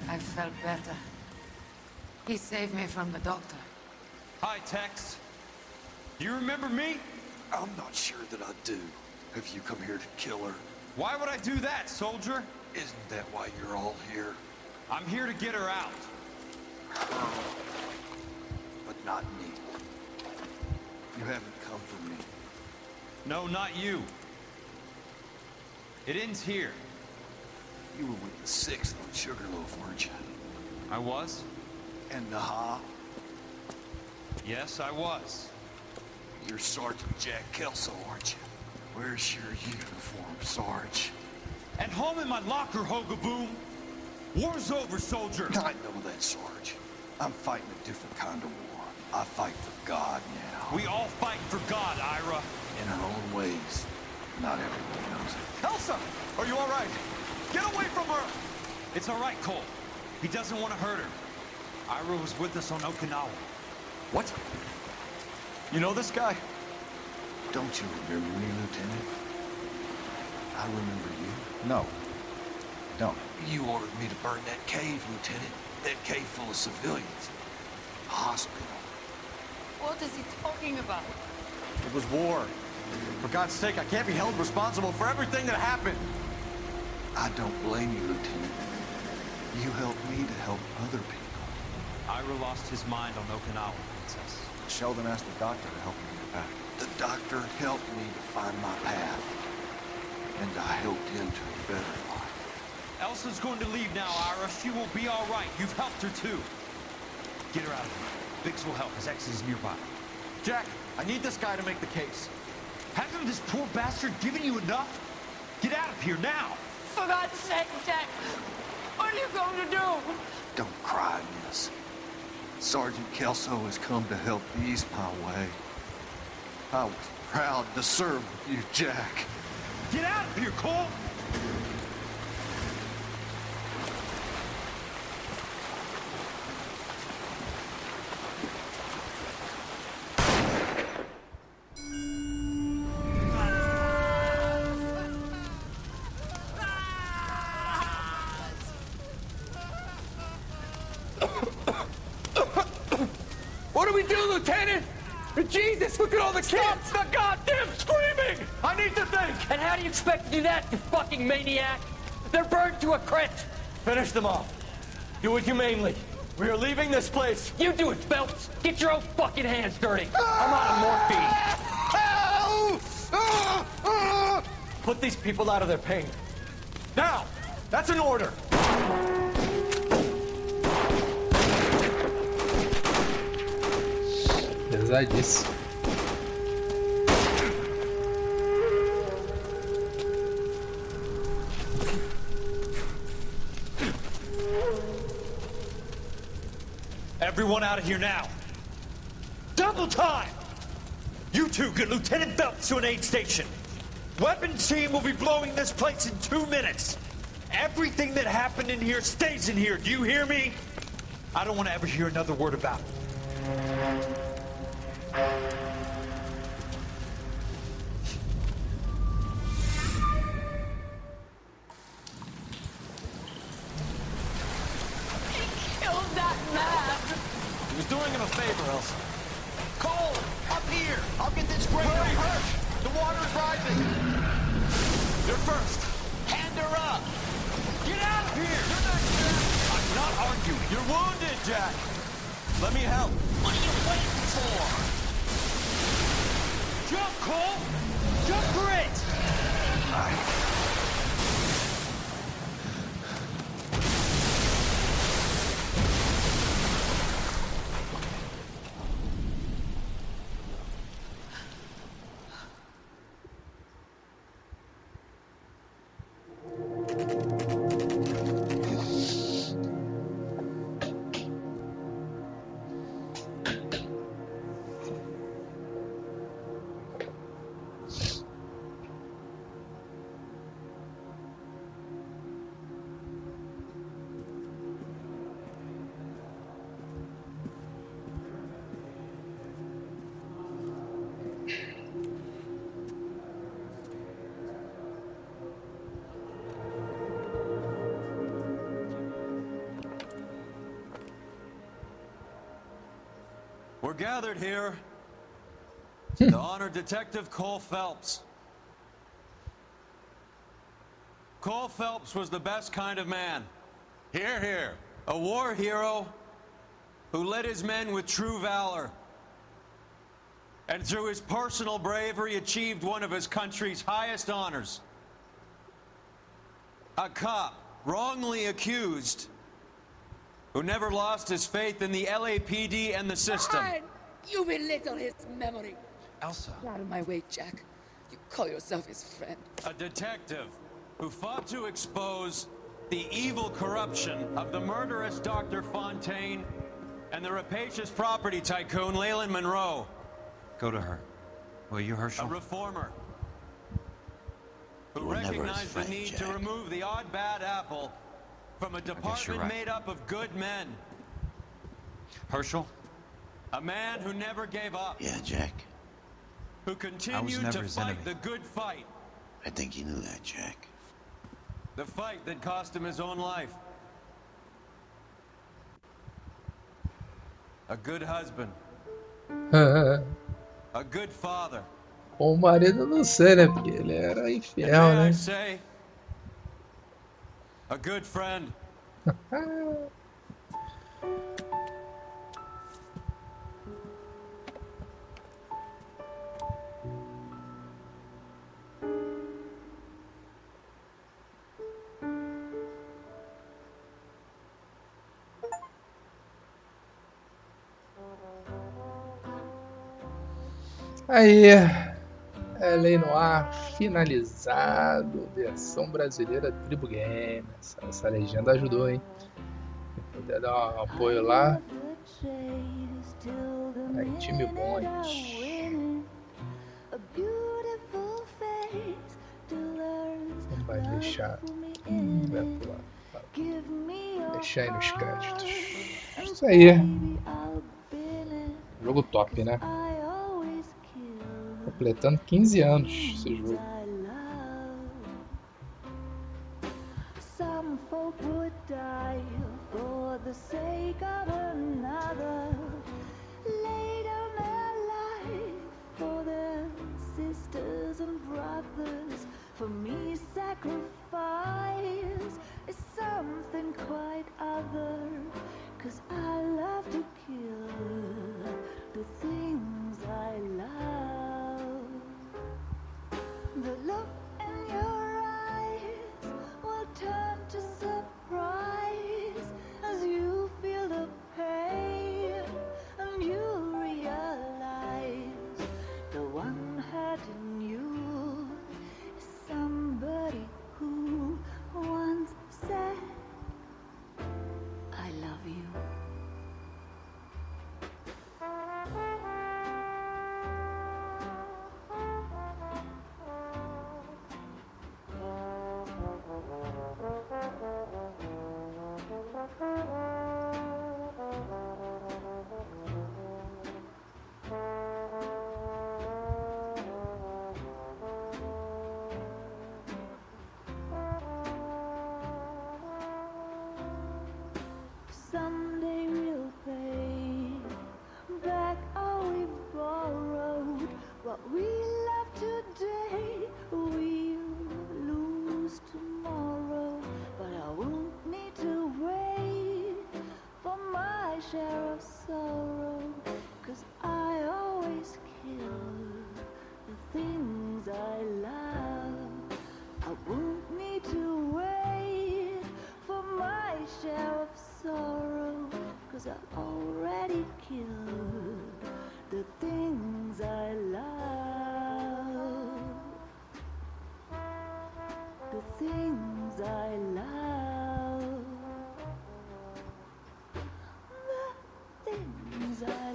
I felt better. He saved me from the doctor.
Hi, Tex. You remember me?
I'm not sure that I do. Have you come here to kill her?
Why would I do that, soldier?
Isn't that why you're all here?
I'm here to get her out.
But not me. You haven't come for me.
No, not you. It ends here.
You were with the 6th on Sugarloaf, weren't you?
I was?
And Naha?
Yes, I was.
You're Sergeant Jack Kelso, aren't you? Where's your uniform, Sarge?
At home in my locker, Hogaboom. War's over, soldier.
I know that, Sarge. I'm fighting a different kind of war. I fight for God now.
We all fight for God, Ira.
In our own ways. Not everyone knows it.
Elsa! Are you all right? Get away from her! It's all right, Cole. He doesn't want to hurt her. Ira was with us on Okinawa.
What? You know this guy? Don't you remember me, Lieutenant? I remember you. No. don't.
You ordered me to burn that cave, Lieutenant. That cave full of civilians. A hospital.
What is he talking about?
It was war. For God's sake, I can't be held responsible for everything that happened.
I don't blame you, Lieutenant. You helped me to help other people.
Ira lost his mind on Okinawa, Princess.
Sheldon asked the doctor to help me get back.
The doctor helped me to find my path. And I helped him to a better life.
Elsa's going to leave now, Ira. She will be all right. You've helped her, too. Get her out of here. Biggs will help. His ex is nearby.
Jack, I need this guy to make the case.
Hasn't this poor bastard given you enough? Get out of here now!
For God's sake, Jack! What are you going to do?
Don't cry, miss. Sergeant Kelso has come to help ease my way. I was proud to serve with you, Jack.
Get out of here, Cole!
What do we do, Lieutenant? Jesus, look at all the kids! Stop the goddamn screaming! I need to think!
And how do you expect to do that, you fucking maniac? They're burned to a crisp!
Finish them off. Do it humanely. We are leaving this place.
You do it, Phelps! Get your own fucking hands dirty! I'm out of morphine! Put these people out of their pain.
Now! That's an order!
Pesadíssimo.
Everyone out of here now. Double time! You two get Lieutenant Phelps to an aid station. Weapons team will be blowing this place in 2 minutes. Everything that happened in here stays in here. Do you hear me? I don't want to ever hear another word about it.
Killed that man!
He was doing him a favor, Elsa.
Cole, up here. I'll get this grader.
Hurry! The water's rising!
You're first.
Hand her up.
Get out of here! You're not Jack! I'm not arguing. You're wounded, Jack. Let me help.
What are you waiting for?
Jump, Cole! Jump for it! We're gathered here to honor Detective Cole Phelps. Cole Phelps was the best kind of man. Hear, hear. A war hero who led his men with true valor. And through his personal bravery achieved one of his country's highest honors. A cop wrongly accused who never lost his faith in the LAPD and the system.
Fine. You belittle his memory.
Elsa.
Get out of my way, Jack. You call yourself his friend.
A detective who fought to expose the evil corruption of the murderous Dr. Fontaine and the rapacious property tycoon Leyland Monroe. Go to her. Will you, Herschel?
A reformer who
You were never his
recognized
friend,
the need
Jack.
to remove the odd bad apple from a department
right.
made up of good men.
Herschel?
A man who never gave up.
Yeah, Jack.
Who continued
never
to
his
fight
enemy.
the good fight.
I think you knew that, Jack.
The fight that cost him his own life. A good husband. A good father.
O marido não sei, né? Porque ele era infiel, né?
I say, a good friend.
Aí, Noire finalizado, versão brasileira Tribo Game. Essa legenda ajudou, hein? Se puder dar um apoio lá. Aí, time bom, gente. Vai deixar. Vai pular. Deixar aí nos créditos. Isso aí. Jogo top, né? Completando 15 anos esse jogo.
Some folk would die for the sake of another. Lay down their life for their sisters and brothers. For me, sacrifice is something quite other. 'Cause I love to kill the things I love. The look in your eyes will turn to surprise as you feel the pain and you realize the one hurting you is somebody who once said, I love you. Someday we'll pay back all we've borrowed. What we love today, we'll lose tomorrow. But I won't need to wait for my share of sorrow. 'Cause I always kill the things I love. I won't need to wait for my share of sorrow. 'Cause I've already killed the things I love. The things I love. The things I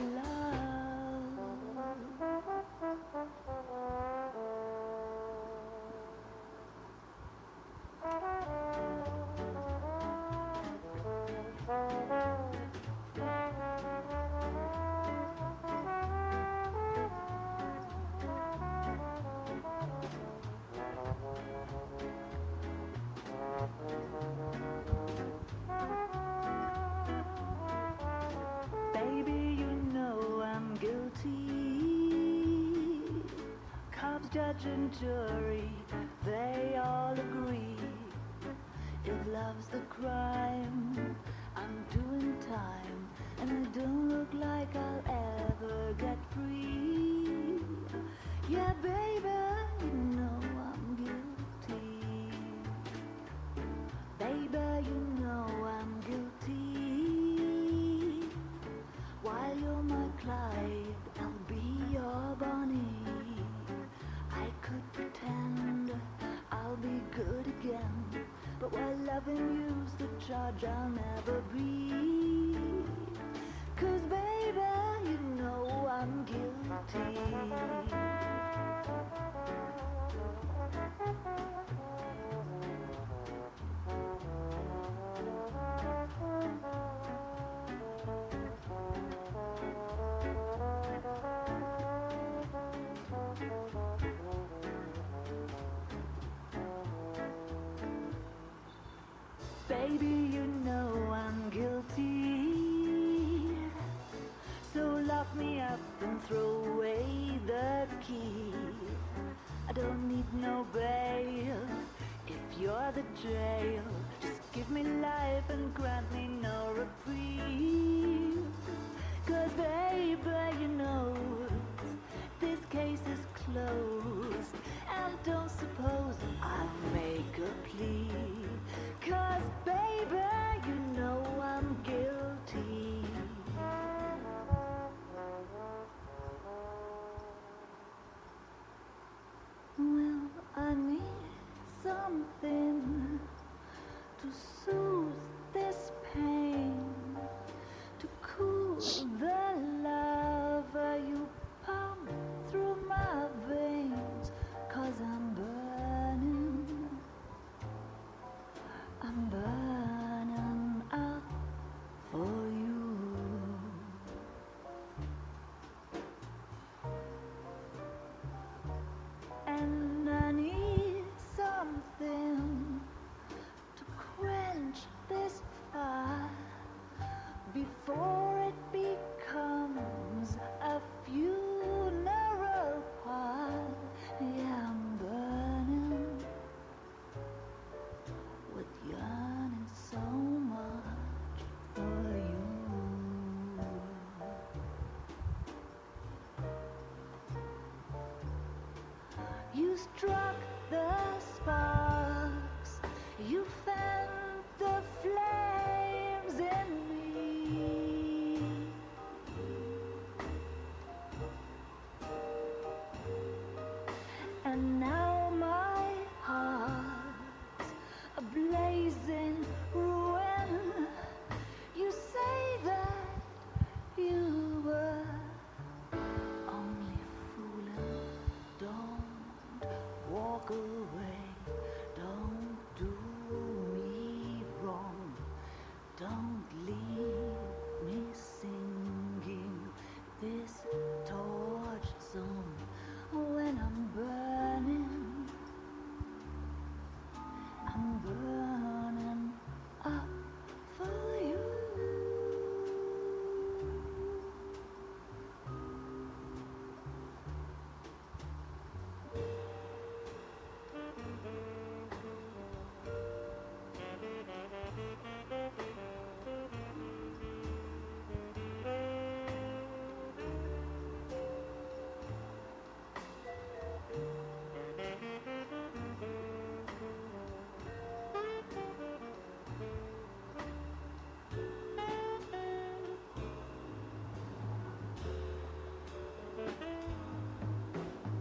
Baby, you know I'm guilty. Cops, judge, and jury, they all agree. If love's the crime, I'm doing time, and I don't look like I'll ever get free. Yeah, baby, you know I'm guilty. Baby, you know I'm guilty. While you're my Clyde, I'll be your Bonnie. I could pretend I'll be good again, but while loving you's the charge I'll never be. 'Cause baby, you know I'm guilty. Baby, you know I'm guilty. So lock me up and throw away the key. I don't need no bail if you're the jail. Just give me life and grant me no reprieve. 'Cause baby, you know this case is closed. And don't suppose I'll make a plea. 'Cause baby, you know I'm guilty. Well, I need something to soothe this pain, to cool the lava you pump through my veins. 'Cause I'm burning up for you. And I need something to quench this fire before it becomes a funeral pyre. Yeah, I'm burning with yearning so much for you. You struck the sparks, you fanned the flames in me. And now my heart's a blazing ruin. You say that you were only fooling. Don't walk away. Don't do me wrong. Don't leave me singing this torched song when I'm burning up for you.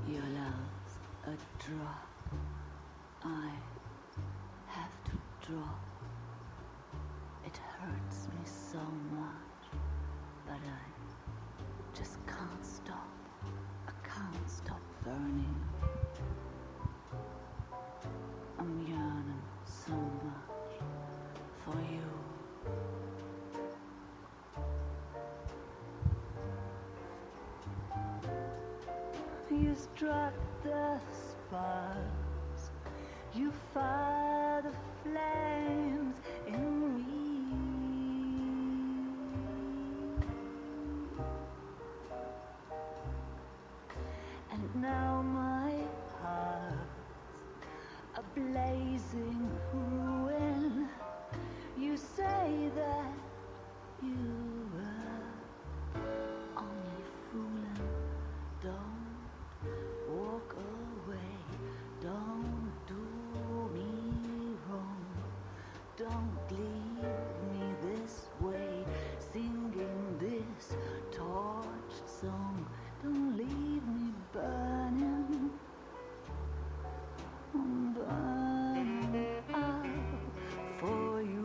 Your love's a drop I have to drop. It hurts me so much, but I just can't stop. I can't stop burning. I'm yearning so much for you. You struck the sparks, you fire the flames in me. And now my heart's a blazing ruin. You say that you were only fooling. Don't walk away. Don't do me wrong. Don't leave me this way, singing this torched song. Don't leave me burning. I'm burning up for you.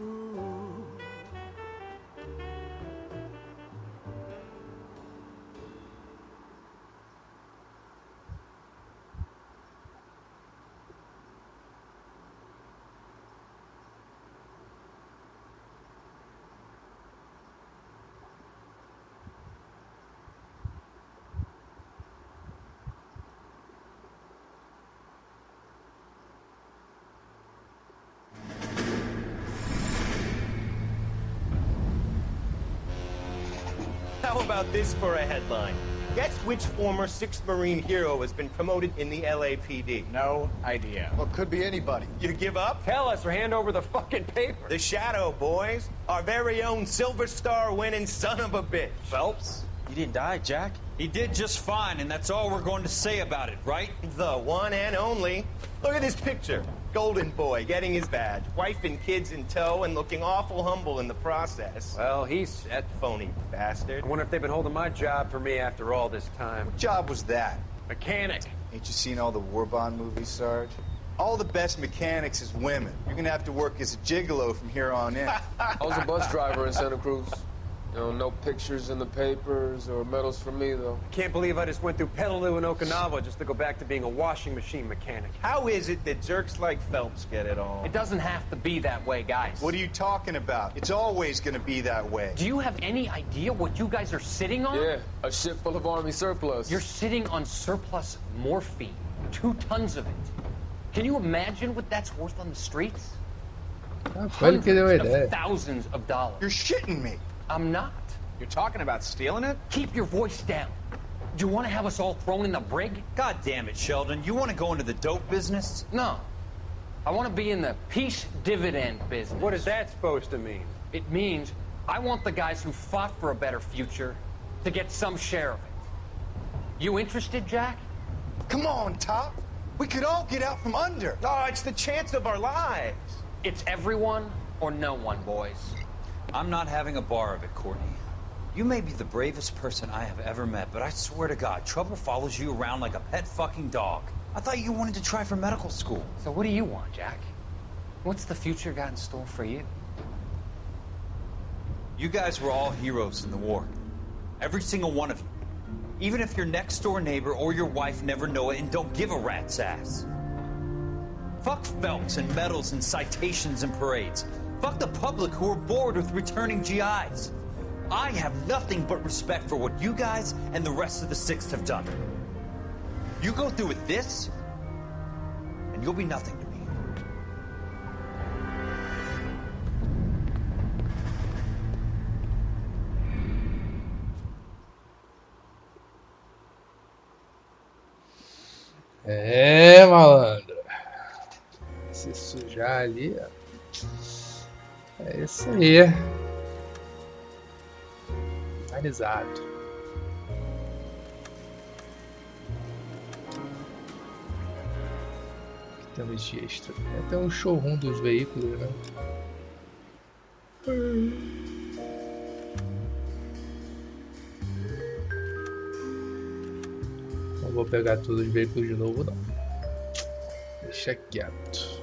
How about this for a headline? Guess which former 6th Marine hero has been promoted in the LAPD? No idea.
Well, could be anybody.
You give up?
Tell us or hand over the fucking paper.
The Shadow, boys. Our very own Silver Star winning son of a bitch.
Phelps? He didn't die, Jack. He did just fine, and that's all we're going to say about it, right?
The one and only. Look at this picture. Golden boy getting his badge, wife and kids in tow, and looking awful humble in the process.
Well, he's set.
Phony bastard.
I wonder if they've been holding my job for me after all this time.
What job was that?
Mechanic.
Ain't you seen all the war bond movies, Sarge? All the best mechanics is women. You're gonna have to work as a gigolo from here on in.
I was a bus driver in Santa Cruz. You know, no pictures in the papers or medals for me, though.
Can't believe I just went through Petaloo and Okinawa just to go back to being a washing machine mechanic.
How is it that jerks like Phelps get it all?
It doesn't have to be that way, guys.
What are you talking about? It's always gonna be that way.
Do you have any idea what you guys are sitting on?
Yeah, a ship full of Army surplus.
You're sitting on surplus morphine. 2 tons of it. Can you imagine what that's worth on the streets? Hundreds of thousands of dollars.
You're shitting me.
I'm not.
You're talking about stealing it?
Keep your voice down. Do you want to have us all thrown in the brig?
God damn it, Sheldon. You want to go into the dope business?
No. I want to be in the peace dividend business.
What is that supposed to mean?
It means I want the guys who fought for a better future to get some share of it. You interested, Jack?
Come on, Top. We could all get out from under.
Oh, it's the chance of our lives.
It's everyone or no one, boys.
I'm not having a bar of it, Courtney. You may be the bravest person I have ever met, but I swear to God, trouble follows you around like a pet fucking dog. I thought you wanted to try for medical school.
So what do you want, Jack? What's the future got in store for you?
You guys were all heroes in the war. Every single one of you. Even if your next door neighbor or your wife never know it and don't give a rat's ass. Fuck Phelps and medals and citations and parades. Fuck the public who are bored with returning GIs. I have nothing but respect for what you guys and the rest of the 6th have done. You go through with this, and you'll be nothing to me.
É, malandro. Se sujar ali, ó. É isso aí. Finalizado. Aqui temos de extra. Tem até um showroom dos veículos, né? Não vou pegar todos os veículos de novo, não. Deixa quieto.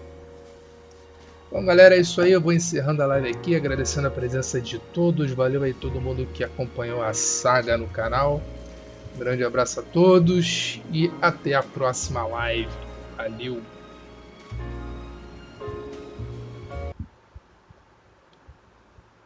Bom, galera, é isso aí. Eu vou encerrando a live aqui, agradecendo a presença de todos. Valeu aí todo mundo que acompanhou a saga no canal. Um grande abraço a todos e até a próxima live. Valeu!